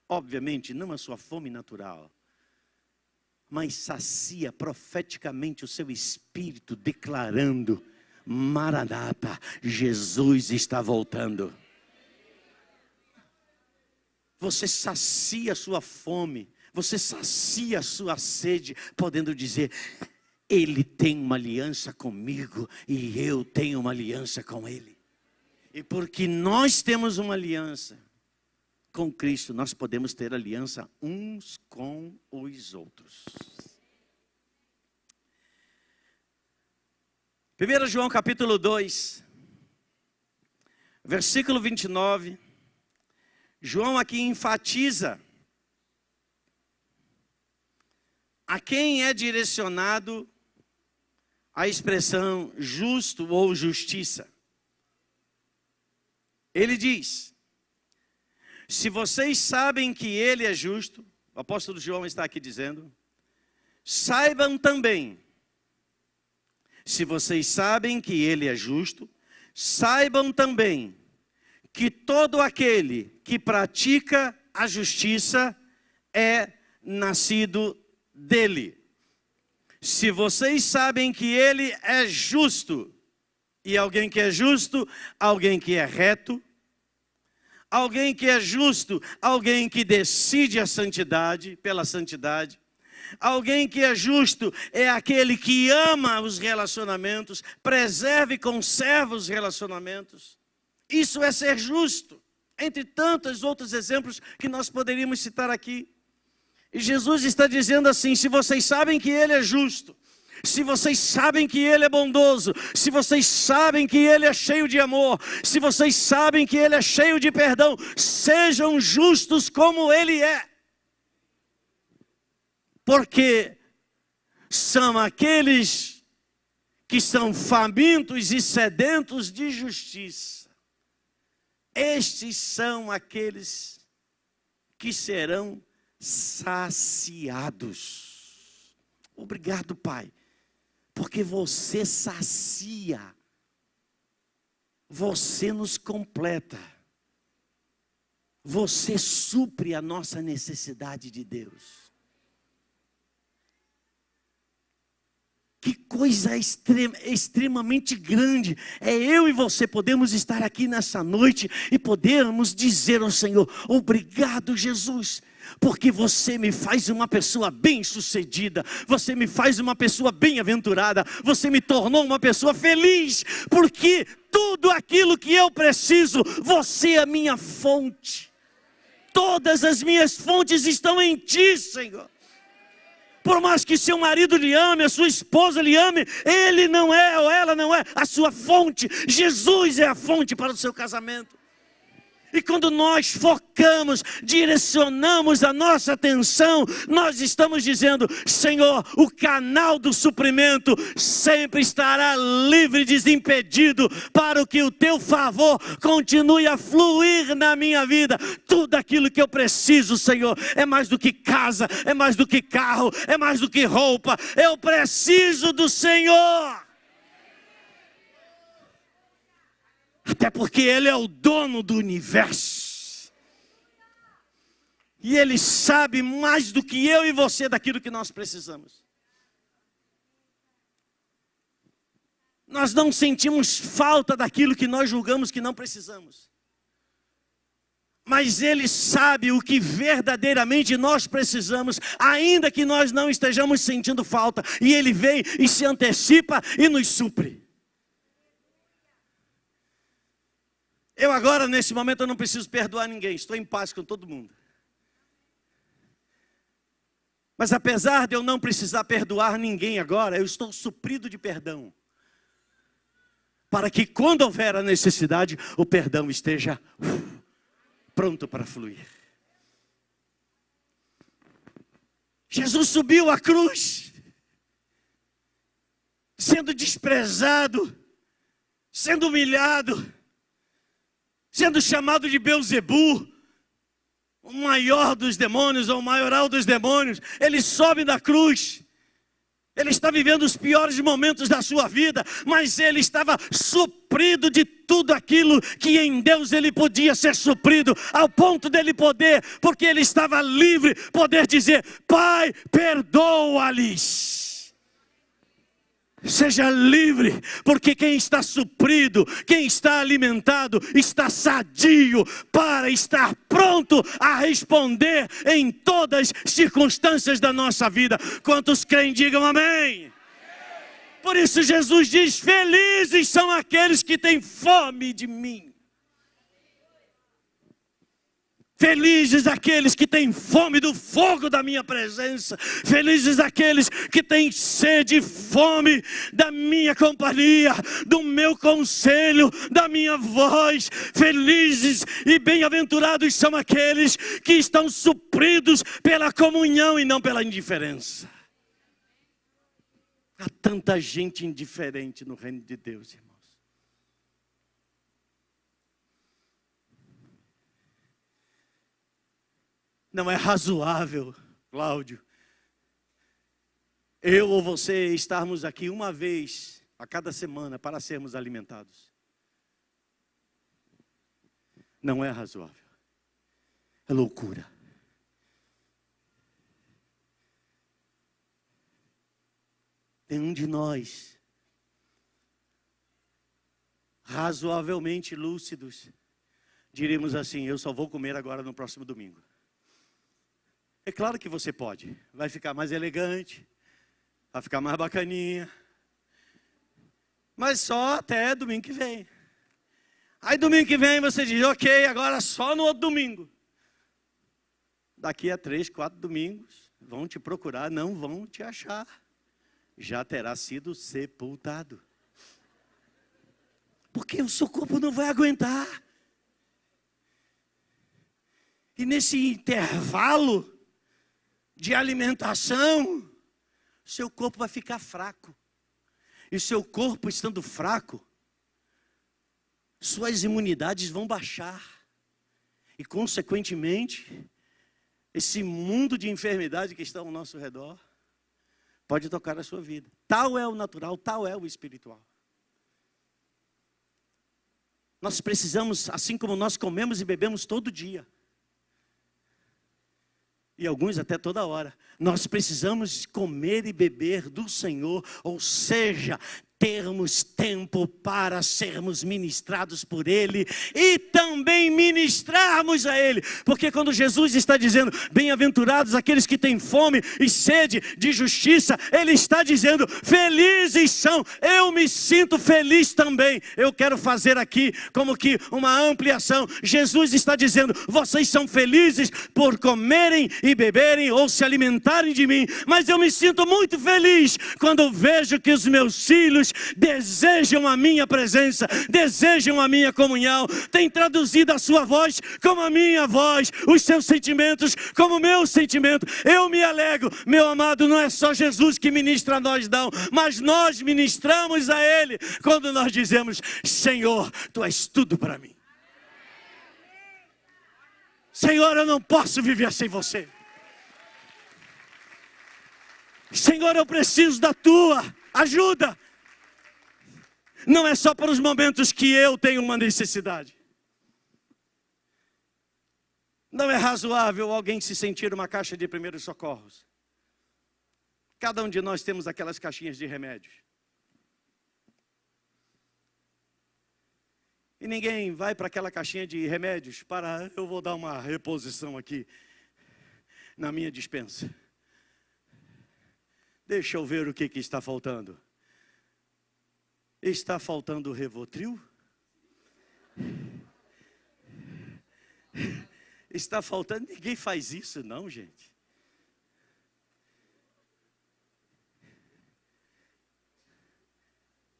obviamente não a sua fome natural, mas sacia profeticamente o seu espírito, declarando: Maranata, Jesus está voltando. Você sacia a sua fome, você sacia a sua sede, podendo dizer: Ele tem uma aliança comigo e eu tenho uma aliança com Ele. E porque nós temos uma aliança com Cristo, nós podemos ter aliança uns com os outros. 1 João capítulo 2, versículo 29. João aqui enfatiza a quem é direcionado a expressão justo ou justiça. Ele diz: se vocês sabem que Ele é justo, o apóstolo João está aqui dizendo, saibam também, se vocês sabem que Ele é justo, saibam também que todo aquele que pratica a justiça é nascido dele. Se vocês sabem que Ele é justo, e alguém que é justo, alguém que é reto, alguém que é justo, alguém que decide a santidade, pela santidade, alguém que é justo é aquele que ama os relacionamentos, preserva e conserva os relacionamentos. Isso é ser justo, entre tantos outros exemplos que nós poderíamos citar aqui. E Jesus está dizendo assim: se vocês sabem que Ele é justo, se vocês sabem que Ele é bondoso, se vocês sabem que Ele é cheio de amor, se vocês sabem que Ele é cheio de perdão, sejam justos como Ele é. Porque são aqueles que são famintos e sedentos de justiça. Estes são aqueles que serão saciados. Obrigado, Pai, porque você sacia, você nos completa, você supre a nossa necessidade de Deus. Que coisa extremamente grande é eu e você podemos estar aqui nessa noite e podermos dizer ao Senhor: obrigado, Jesus, porque você me faz uma pessoa bem-sucedida, você me faz uma pessoa bem-aventurada, você me tornou uma pessoa feliz, porque tudo aquilo que eu preciso, você é a minha fonte. Todas as minhas fontes estão em Ti, Senhor. Por mais que seu marido lhe ame, a sua esposa lhe ame, ele não é ou ela não é a sua fonte. Jesus é a fonte para o seu casamento. E quando nós focamos, direcionamos a nossa atenção, nós estamos dizendo: Senhor, o canal do suprimento sempre estará livre e desimpedido para que o teu favor continue a fluir na minha vida. Tudo aquilo que eu preciso, Senhor, é mais do que casa, é mais do que carro, é mais do que roupa. Eu preciso do Senhor. Até porque Ele é o dono do universo. E Ele sabe mais do que eu e você daquilo que nós precisamos. Nós não sentimos falta daquilo que nós julgamos que não precisamos. Mas Ele sabe o que verdadeiramente nós precisamos, ainda que nós não estejamos sentindo falta. E Ele vem e se antecipa e nos supre. Eu agora, nesse momento, eu não preciso perdoar ninguém. Estou em paz com todo mundo. Mas apesar de eu não precisar perdoar ninguém agora, eu estou suprido de perdão. para que quando houver a necessidade, o perdão esteja pronto para fluir. Jesus subiu à cruz, sendo desprezado, sendo humilhado, sendo chamado de Belzebu, o maior dos demônios, ou o maioral dos demônios. Ele sobe da cruz. Ele está vivendo os piores momentos da sua vida, mas ele estava suprido de tudo aquilo que em Deus ele podia ser suprido, ao ponto dele poder, porque ele estava livre, poder dizer: Pai, perdoa-lhes. Seja livre, porque quem está suprido, quem está alimentado, está sadio para estar pronto a responder em todas as circunstâncias da nossa vida. Quantos creem, digam amém. Por isso Jesus diz: felizes são aqueles que têm fome de mim. Felizes aqueles que têm fome do fogo da minha presença. Felizes aqueles que têm sede e fome da minha companhia, do meu conselho, da minha voz. Felizes e bem-aventurados são aqueles que estão supridos pela comunhão e não pela indiferença. Há tanta gente indiferente no reino de Deus, irmão. Não é razoável, Cláudio, eu ou você estarmos aqui uma vez a cada semana para sermos alimentados. Não é razoável. É loucura. Nenhum de nós, razoavelmente lúcidos, diríamos assim: eu só vou comer agora no próximo domingo. É claro que você pode, vai ficar mais elegante, vai ficar mais bacaninha, mas só até domingo que vem. Aí domingo que vem você diz: ok, agora só no outro domingo. Daqui a 3, 4 domingos, vão te procurar, não vão te achar. Já terá sido sepultado. Porque o seu corpo não vai aguentar. E nesse intervalo de alimentação, seu corpo vai ficar fraco. E seu corpo estando fraco, suas imunidades vão baixar. E consequentemente, esse mundo de enfermidade que está ao nosso redor pode tocar a sua vida. Tal é o natural, tal é o espiritual. Nós precisamos, assim como nós comemos e bebemos todo dia, e alguns até toda hora, nós precisamos comer e beber do Senhor, ou seja, termos tempo para sermos ministrados por Ele e também ministrarmos a Ele. Porque quando Jesus está dizendo: bem-aventurados aqueles que têm fome e sede de justiça, Ele está dizendo: felizes são. Eu me sinto feliz também. Eu quero fazer aqui como que uma ampliação. Jesus está dizendo: vocês são felizes por comerem e beberem ou se alimentarem de mim, mas eu me sinto muito feliz quando vejo que os meus filhos desejam a minha presença, desejam a minha comunhão, tem traduzido a sua voz como a minha voz, os seus sentimentos como o meu sentimento. Eu me alegro, meu amado, não é só Jesus que ministra a nós não, mas nós ministramos a Ele quando nós dizemos: Senhor, Tu és tudo para mim. Senhor, eu não posso viver sem Você. Senhor, eu preciso da Tua ajuda. Não é só para os momentos que eu tenho uma necessidade. Não é razoável alguém se sentir uma caixa de primeiros socorros. Cada um de nós temos aquelas caixinhas de remédios. E ninguém vai para aquela caixinha de remédios para: eu vou dar uma reposição aqui na minha despensa. Deixa eu ver o que está faltando. Está faltando o Rivotril? Está faltando? Ninguém faz isso não, gente.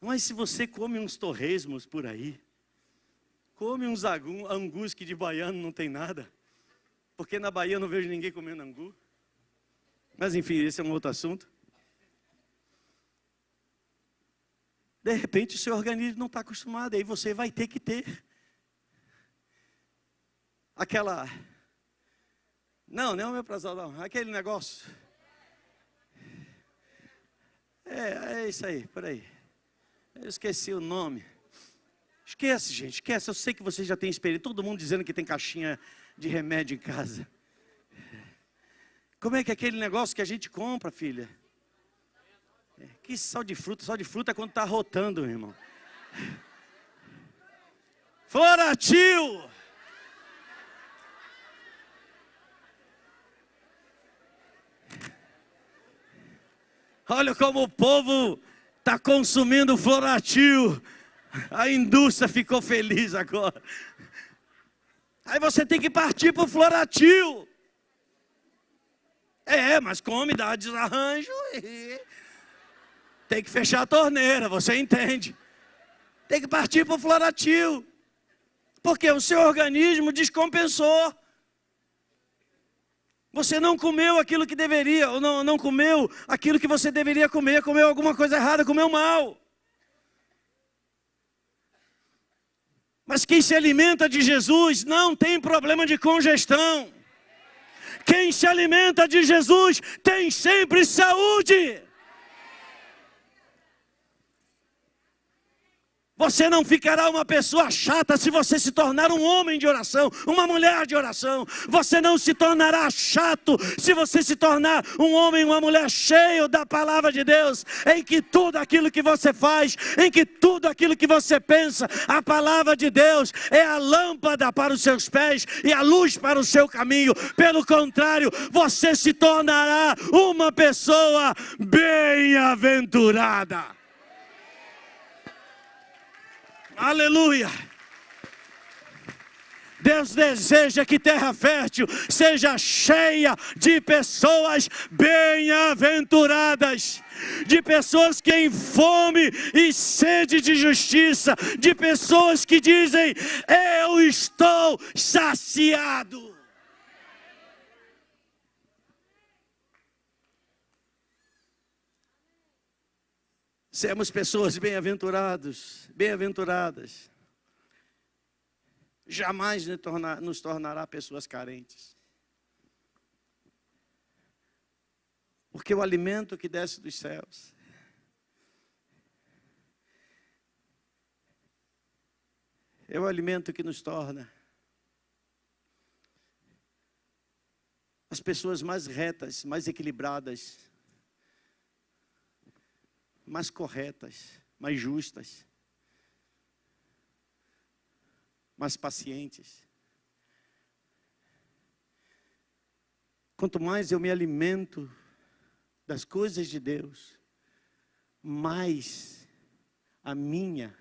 Mas se você come uns torresmos por aí, come uns angus que de baiano não tem nada, porque na Bahia eu não vejo ninguém comendo angu. Mas enfim, esse é um outro assunto. De repente o seu organismo não está acostumado, aí você vai ter que ter aquela... Não é o omeprazol, não, aquele negócio. É isso aí, por aí. Eu esqueci o nome. Esquece, gente, esquece. Eu sei que você já tem experiência. Todo mundo dizendo que tem caixinha de remédio em casa. Como é que é aquele negócio que a gente compra, filha? Que sal de fruta é quando está rotando, meu irmão. Floratil! Olha como o povo está consumindo Floratil. A indústria ficou feliz agora. Aí você tem que partir para o Floratil. Mas come, dá desarranjo e tem que fechar a torneira, você entende? Tem que partir para o Floratil. Porque o seu organismo descompensou. Você não comeu aquilo que deveria, ou não comeu aquilo que você deveria comer, comeu alguma coisa errada, comeu mal. Mas quem se alimenta de Jesus não tem problema de congestão. Quem se alimenta de Jesus tem sempre saúde. Você não ficará uma pessoa chata se você se tornar um homem de oração, uma mulher de oração. Você não se tornará chato se você se tornar um homem, uma mulher cheio da palavra de Deus, em que tudo aquilo que você faz, em que tudo aquilo que você pensa, a palavra de Deus é a lâmpada para os seus pés e a luz para o seu caminho. Pelo contrário, você se tornará uma pessoa bem-aventurada. Aleluia! Deus deseja que terra fértil seja cheia de pessoas bem-aventuradas, de pessoas que têm fome e sede de justiça, de pessoas que dizem: eu estou saciado. Sermos pessoas bem-aventuradas. Jamais nos tornará pessoas carentes. Porque o alimento que desce dos céus é o alimento que nos torna as pessoas mais retas, mais equilibradas, mais corretas, mais justas, mais pacientes. Quanto mais eu me alimento das coisas de Deus, mais a minha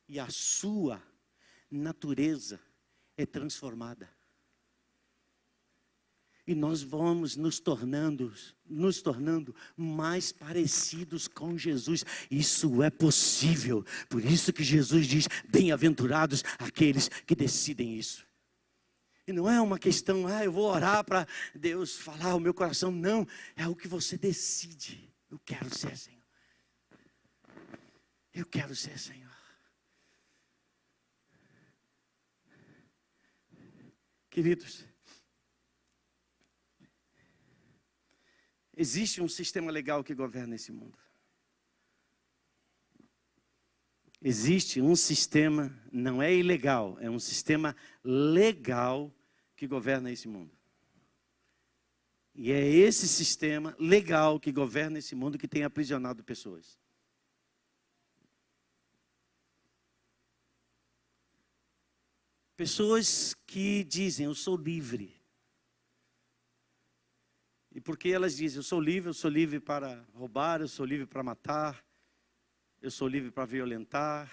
e a sua natureza é transformada. E nós vamos nos tornando mais parecidos com Jesus. Isso é possível. Por isso que Jesus diz: bem-aventurados aqueles que decidem isso. E não é uma questão, eu vou orar para Deus falar o meu coração. Não, é o que você decide. Eu quero ser, Senhor. Eu quero ser, Senhor. Queridos, existe um sistema legal que governa esse mundo. Existe um sistema, não é ilegal, é um sistema legal que governa esse mundo. E é esse sistema legal que governa esse mundo que tem aprisionado pessoas. Pessoas que dizem: eu sou livre. E porque elas dizem: eu sou livre para roubar, eu sou livre para matar, eu sou livre para violentar,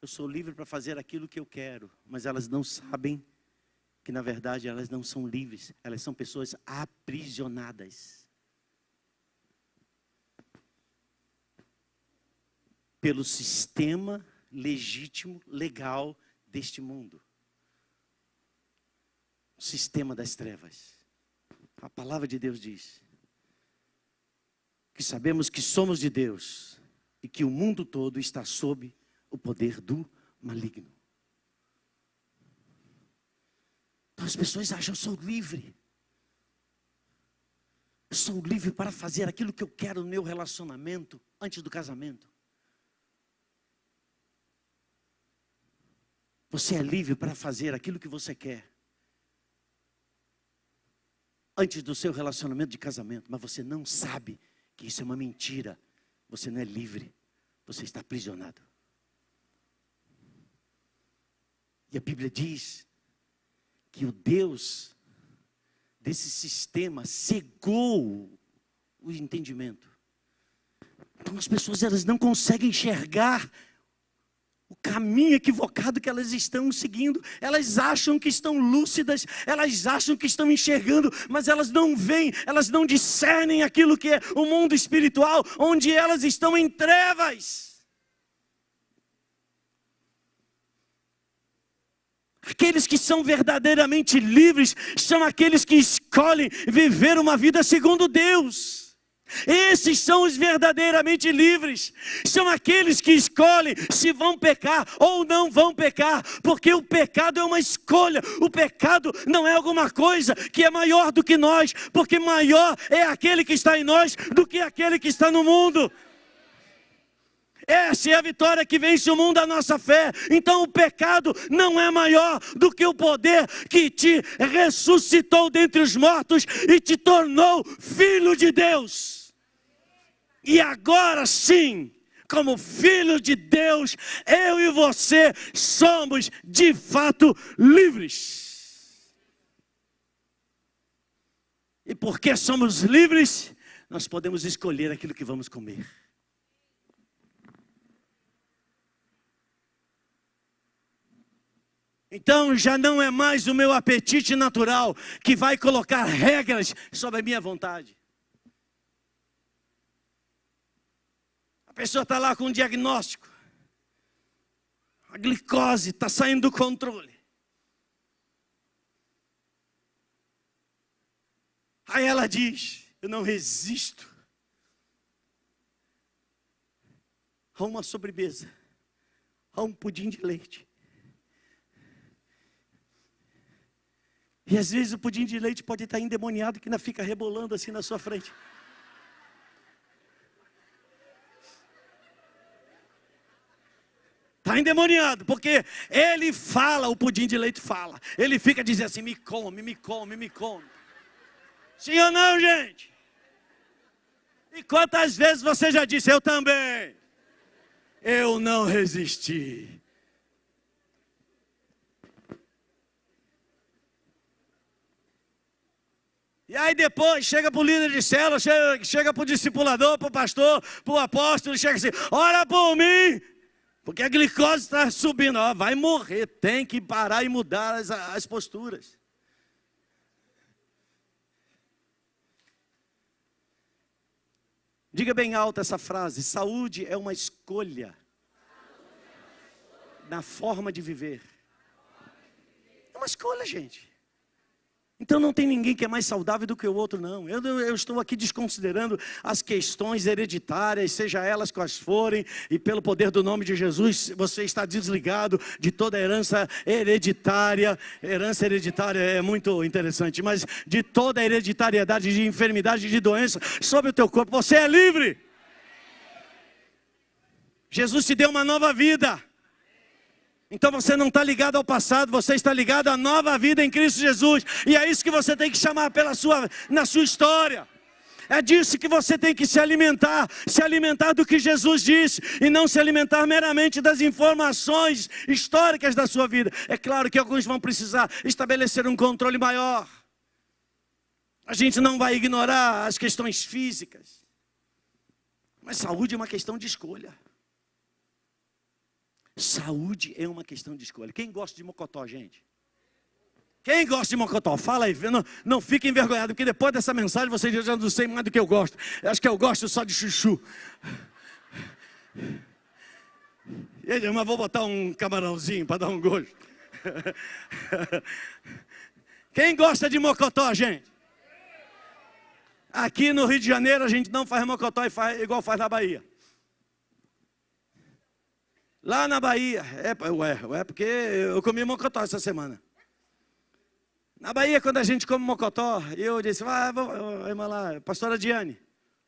eu sou livre para fazer aquilo que eu quero. Mas elas não sabem que na verdade elas não são livres, elas são pessoas aprisionadas. pelo sistema legítimo, legal deste mundo. O sistema das trevas. A palavra de Deus diz que sabemos que somos de Deus e que o mundo todo está sob o poder do maligno. Então as pessoas acham, eu sou livre. Eu sou livre para fazer aquilo que eu quero no meu relacionamento antes do casamento. Você é livre para fazer aquilo que você quer antes do seu relacionamento de casamento, mas você não sabe que isso é uma mentira. Você não é livre, você está aprisionado. E a Bíblia diz que o Deus desse sistema cegou o entendimento. Então as pessoas, elas não conseguem enxergar o caminho equivocado que elas estão seguindo. Elas acham que estão lúcidas, elas acham que estão enxergando, mas elas não veem, elas não discernem aquilo que é o mundo espiritual, onde elas estão em trevas. Aqueles que são verdadeiramente livres são aqueles que escolhem viver uma vida segundo Deus. Esses são os verdadeiramente livres. São aqueles que escolhem se vão pecar ou não vão pecar, porque o pecado é uma escolha. O pecado não é alguma coisa que é maior do que nós, porque maior é aquele que está em nós do que aquele que está no mundo. Essa é a vitória que vence o mundo, a nossa fé. Então o pecado não é maior do que o poder que te ressuscitou dentre os mortos e te tornou filho de Deus. E agora sim, como filho de Deus, eu e você somos de fato livres. E porque somos livres, nós podemos escolher aquilo que vamos comer. Então já não é mais o meu apetite natural que vai colocar regras sobre a minha vontade. A pessoa está lá com um diagnóstico. A glicose está saindo do controle. Aí ela diz, eu não resisto a uma sobremesa, a um pudim de leite. E às vezes o pudim de leite pode estar endemoniado, que ainda fica rebolando assim na sua frente. Está endemoniado, porque ele fala, o pudim de leite fala. Ele fica dizendo assim, me come, me come, me come. Sim ou não, gente? E quantas vezes você já disse, eu também. Eu não resisti. E aí depois chega para o líder de célula, chega para o discipulador, para o pastor, para o apóstolo, chega assim, ora por mim, porque a glicose está subindo, ó, vai morrer, tem que parar e mudar as posturas. Diga bem alto essa frase, saúde é uma escolha na forma de viver. É uma escolha, gente. Então não tem ninguém que é mais saudável do que o outro, não. Eu estou aqui desconsiderando as questões hereditárias, seja elas quais forem, e pelo poder do nome de Jesus, você está desligado de toda herança hereditária. Herança hereditária é muito interessante, mas de toda hereditariedade de enfermidade, de doença sobre o teu corpo, você é livre. Jesus te deu uma nova vida. Então você não está ligado ao passado, você está ligado à nova vida em Cristo Jesus. E é isso que você tem que chamar na sua história. É disso que você tem que se alimentar do que Jesus disse, e não se alimentar meramente das informações históricas da sua vida. É claro que alguns vão precisar estabelecer um controle maior. A gente não vai ignorar as questões físicas. Mas saúde é uma questão de escolha. Saúde é uma questão de escolha. Quem gosta de mocotó, gente? Quem gosta de mocotó? Fala aí, não fique envergonhado, porque depois dessa mensagem você já não sei mais do que eu gosto. Eu acho que eu gosto só de chuchu. E ele disse, mas vou botar um camarãozinho para dar um gosto. Quem gosta de mocotó, gente? Aqui no Rio de Janeiro a gente não faz mocotó igual faz na Bahia. Lá na Bahia, porque eu comi mocotó essa semana. Na Bahia, quando a gente come mocotó, eu disse, vamos lá, pastora Diane,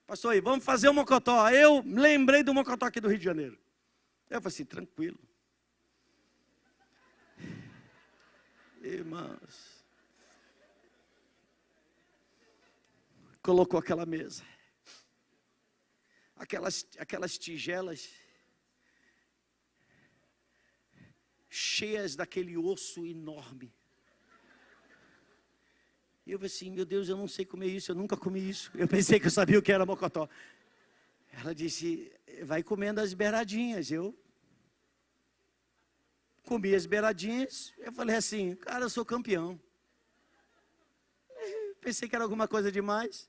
pastor aí, vamos fazer um mocotó. Eu lembrei do mocotó aqui do Rio de Janeiro. Eu falei assim, tranquilo. Irmãos, colocou aquela mesa, aquelas tigelas cheias daquele osso enorme. E eu falei assim, meu Deus, eu não sei comer isso, eu nunca comi isso. Eu pensei que eu sabia o que era mocotó. Ela disse, vai comendo as beiradinhas. Eu comi as beiradinhas, eu falei assim, cara, eu sou campeão. Pensei que era alguma coisa demais.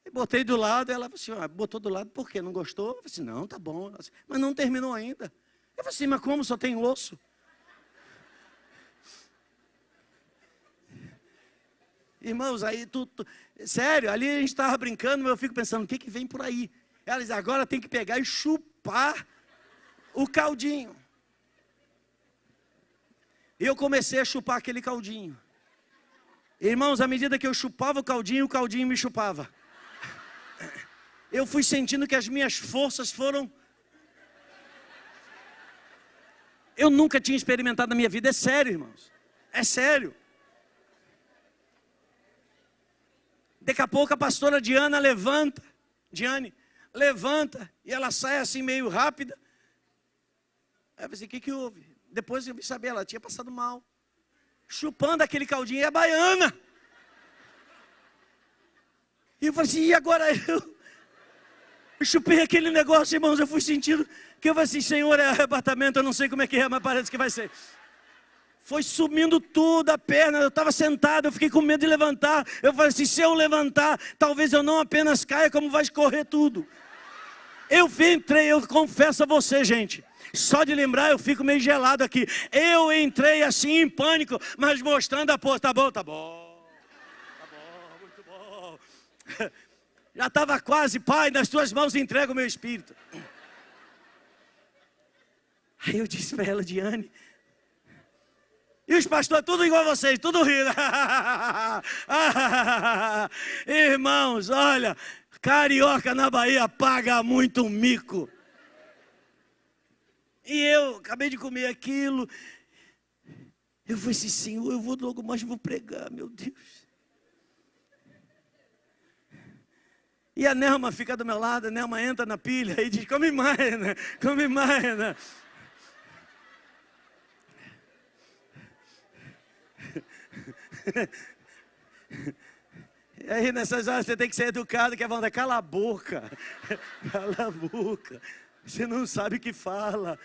E botei do lado, ela falou assim, botou do lado, por quê? Não gostou? Eu falei assim, não, tá bom. Disse, mas não terminou ainda. Eu falei assim, mas como? Só tem osso. Irmãos, aí sério, ali a gente estava brincando, mas eu fico pensando, o que vem por aí? Ela diz, agora tem que pegar e chupar o caldinho. E eu comecei a chupar aquele caldinho. Irmãos, à medida que eu chupava o caldinho me chupava. Eu fui sentindo que as minhas forças foram... Eu nunca tinha experimentado na minha vida, é sério, irmãos. É sério. Daqui a pouco a pastora Diane levanta, e ela sai assim meio rápida. Aí eu falei assim, o que houve? Depois eu vi saber, ela tinha passado mal. Chupando aquele caldinho, é baiana. E eu falei assim, e agora eu chupei aquele negócio, irmãos, eu fui sentindo, que eu falei assim, Senhor, é arrebatamento, eu não sei como é que é, mas parece que vai ser. Foi sumindo tudo a perna, eu estava sentado, eu fiquei com medo de levantar. Eu falei assim, se eu levantar, talvez eu não apenas caia, como vai escorrer tudo. Eu entrei, eu confesso a você, gente, só de lembrar eu fico meio gelado aqui. Eu entrei assim em pânico, mas mostrando a pose, tá bom, muito bom. Já estava quase, Pai, nas tuas mãos entrego o meu espírito. Aí eu disse para ela, Diane, e os pastores, tudo igual a vocês, tudo rindo. Irmãos, olha, carioca na Bahia paga muito mico. E eu acabei de comer aquilo. Eu falei assim, Senhor, eu vou logo mais, vou pregar, meu Deus. E a Nelma fica do meu lado, a Nelma entra na pilha e diz, come mais, né? Come mais, né? E aí nessas horas você tem que ser educado, que é vontade, cala a boca, cala a boca, você não sabe o que fala.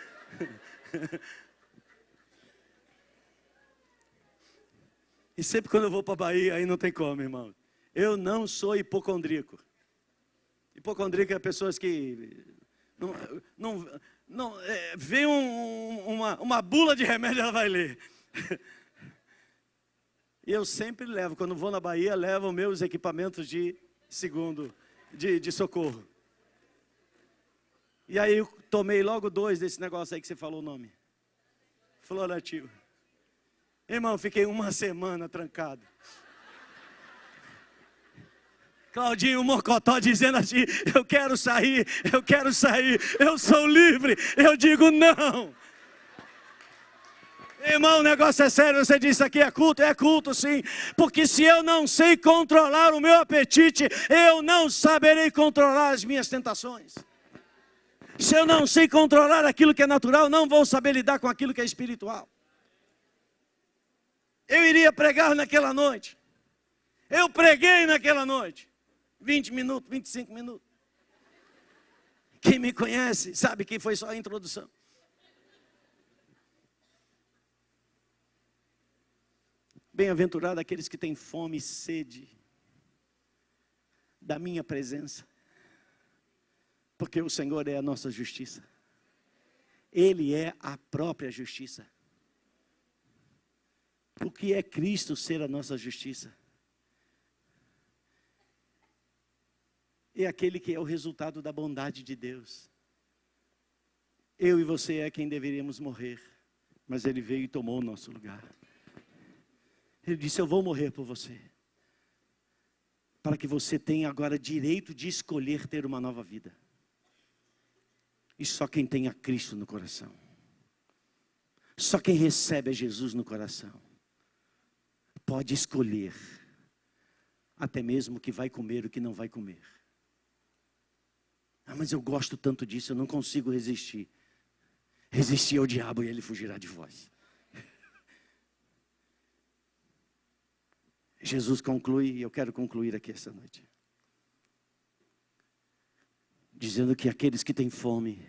E sempre quando eu vou para a Bahia, aí não tem como, irmão. Eu não sou hipocondríaco. Hipocondríaco é pessoas que vem uma bula de remédio, ela vai ler. E eu sempre levo, quando vou na Bahia, levo meus equipamentos de socorro. E aí eu tomei logo 2 desse negócio aí que você falou o nome. Florativo. Irmão, fiquei uma semana trancado. Claudinho Mocotó dizendo assim, eu quero sair, eu sou livre. Eu digo não. Irmão, o negócio é sério, você disse aqui é culto sim, porque se eu não sei controlar o meu apetite, eu não saberei controlar as minhas tentações. Se eu não sei controlar aquilo que é natural, não vou saber lidar com aquilo que é espiritual. Eu iria pregar naquela noite, eu preguei naquela noite, 20 minutos, 25 minutos. Quem me conhece sabe que foi só a introdução. Bem-aventurado aqueles que têm fome e sede da minha presença, porque o Senhor é a nossa justiça. Ele é a própria justiça. O que é Cristo ser a nossa justiça? É aquele que é o resultado da bondade de Deus. Eu e você é quem deveríamos morrer, mas Ele veio e tomou o nosso lugar. Ele disse: eu vou morrer por você, para que você tenha agora direito de escolher ter uma nova vida. E só quem tem a Cristo no coração, só quem recebe a Jesus no coração, pode escolher até mesmo o que vai comer e o que não vai comer. Ah, mas eu gosto tanto disso, eu não consigo resistir. Resistir ao diabo e ele fugirá de vós. Jesus conclui, e eu quero concluir aqui essa noite, dizendo que aqueles que têm fome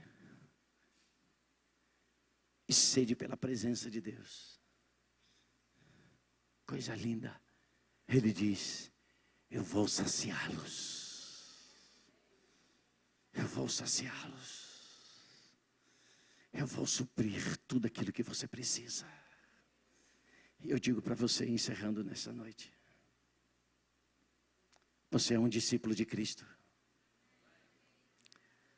e sede pela presença de Deus, coisa linda, Ele diz: eu vou saciá-los. Eu vou saciá-los. Eu vou suprir tudo aquilo que você precisa. E eu digo para você, encerrando nessa noite, você é um discípulo de Cristo.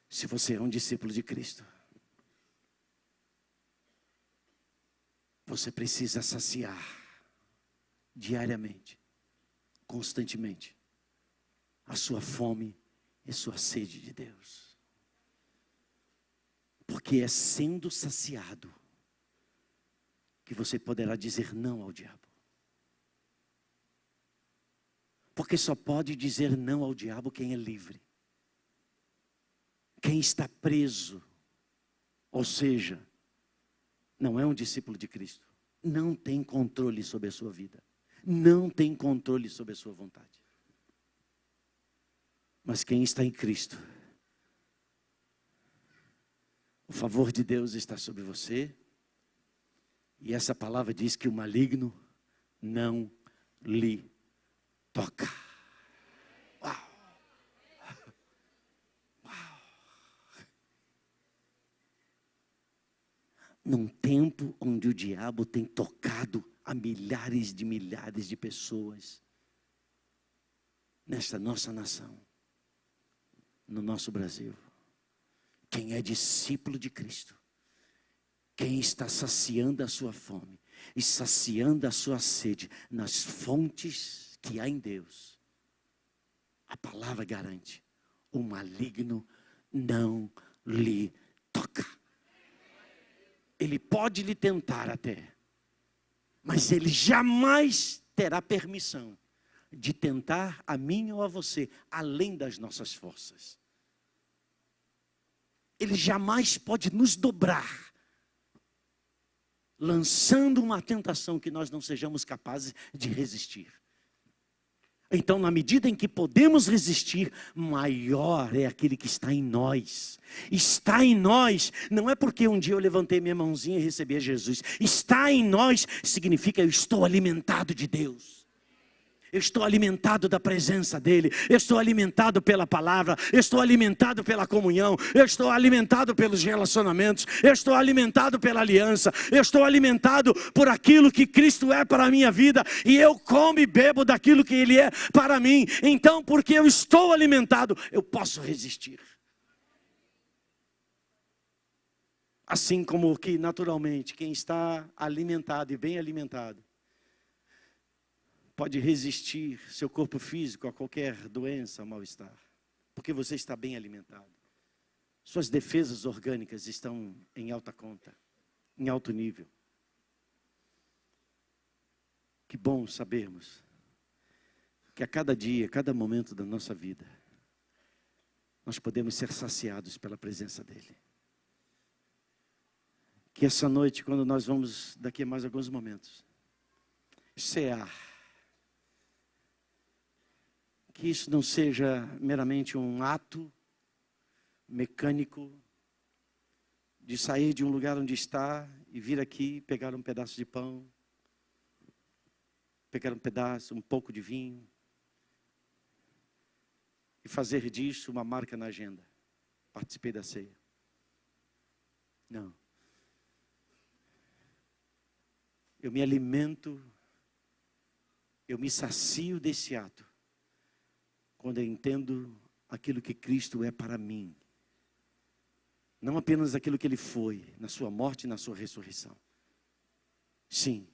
Se você é um discípulo de Cristo, você precisa saciar diariamente, constantemente, a sua fome e sua sede de Deus. Porque é sendo saciado que você poderá dizer não ao diabo. Porque só pode dizer não ao diabo quem é livre. Quem está preso, ou seja, não é um discípulo de Cristo, não tem controle sobre a sua vida, não tem controle sobre a sua vontade. Mas quem está em Cristo, o favor de Deus está sobre você. E essa palavra diz que o maligno não lhe toca. Uau! Uau! Num tempo onde o diabo tem tocado a milhares de pessoas, nesta nossa nação, no nosso Brasil, quem é discípulo de Cristo, quem está saciando a sua fome e saciando a sua sede nas fontes que há em Deus, a palavra garante: o maligno não lhe toca. Ele pode lhe tentar até, mas ele jamais terá permissão de tentar a mim ou a você além das nossas forças. Ele jamais pode nos dobrar, lançando uma tentação que nós não sejamos capazes de resistir. Então, na medida em que podemos resistir, maior é aquele que está em nós. Está em nós, não é porque um dia eu levantei minha mãozinha e recebi a Jesus. Está em nós significa eu estou alimentado de Deus. Eu estou alimentado da presença dEle, eu estou alimentado pela palavra, eu estou alimentado pela comunhão, eu estou alimentado pelos relacionamentos, eu estou alimentado pela aliança, eu estou alimentado por aquilo que Cristo é para a minha vida, e eu como e bebo daquilo que Ele é para mim. Então, porque eu estou alimentado, eu posso resistir. Assim como que naturalmente quem está alimentado e bem alimentado pode resistir seu corpo físico a qualquer doença ou mal-estar, porque você está bem alimentado. Suas defesas orgânicas estão em alta conta, em alto nível. Que bom sabermos que a cada dia, a cada momento da nossa vida, nós podemos ser saciados pela presença dEle. Que essa noite, quando nós vamos, daqui a mais alguns momentos, cear, que isso não seja meramente um ato mecânico de sair de um lugar onde está e vir aqui, pegar um pedaço de pão, pegar um pouco de vinho e fazer disso uma marca na agenda. Participei da ceia. Não. eu me alimento, eu me sacio desse ato, quando eu entendo aquilo que Cristo é para mim. Não apenas aquilo que Ele foi, na sua morte e na sua ressurreição. Sim,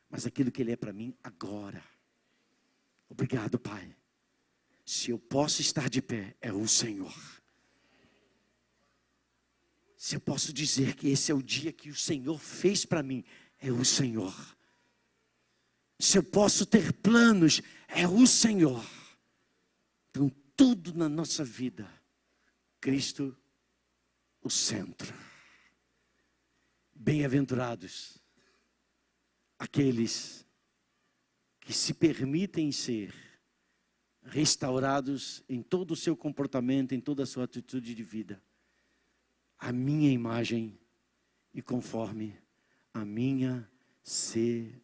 mas aquilo que Ele é para mim agora. Obrigado, Pai. Se eu posso estar de pé, é o Senhor. Se eu posso dizer que esse é o dia que o Senhor fez para mim, é o Senhor. Se eu posso ter planos, é o Senhor. Então, tudo na nossa vida, Cristo, o centro. Bem-aventurados aqueles que se permitem ser restaurados em todo o seu comportamento, em toda a sua atitude de vida, a minha imagem e conforme a minha semelhança.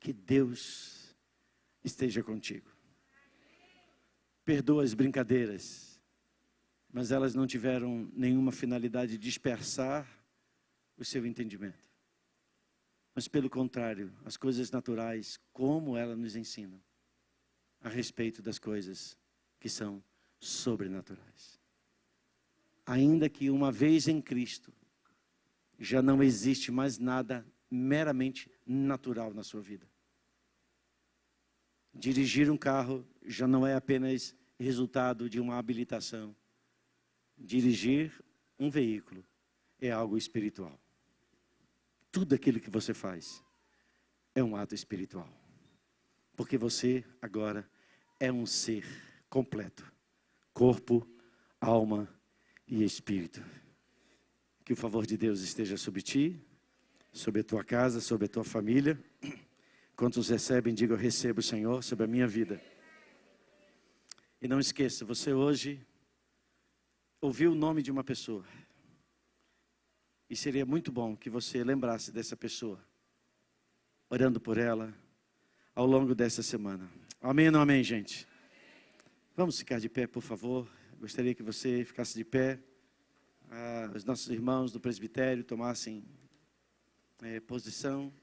Que Deus esteja contigo. Perdoa as brincadeiras, mas elas não tiveram nenhuma finalidade de dispersar o seu entendimento. Mas pelo contrário, as coisas naturais, como elas nos ensinam a respeito das coisas que são sobrenaturais. Ainda que uma vez em Cristo, já não existe mais nada meramente natural na sua vida. Dirigir um carro já não é apenas resultado de uma habilitação. Dirigir um veículo é algo espiritual. Tudo aquilo que você faz é um ato espiritual. Porque você agora é um ser completo. Corpo, alma e espírito. Que o favor de Deus esteja sobre ti, sobre a tua casa, sobre a tua família. Quantos recebem, digam: eu recebo, Senhor, sobre a minha vida. E não esqueça, você hoje ouviu o nome de uma pessoa. E seria muito bom que você lembrasse dessa pessoa, orando por ela ao longo dessa semana. Amém ou não amém, gente? Vamos ficar de pé, por favor. Gostaria que você ficasse de pé. Os nossos irmãos do presbitério tomassem posição.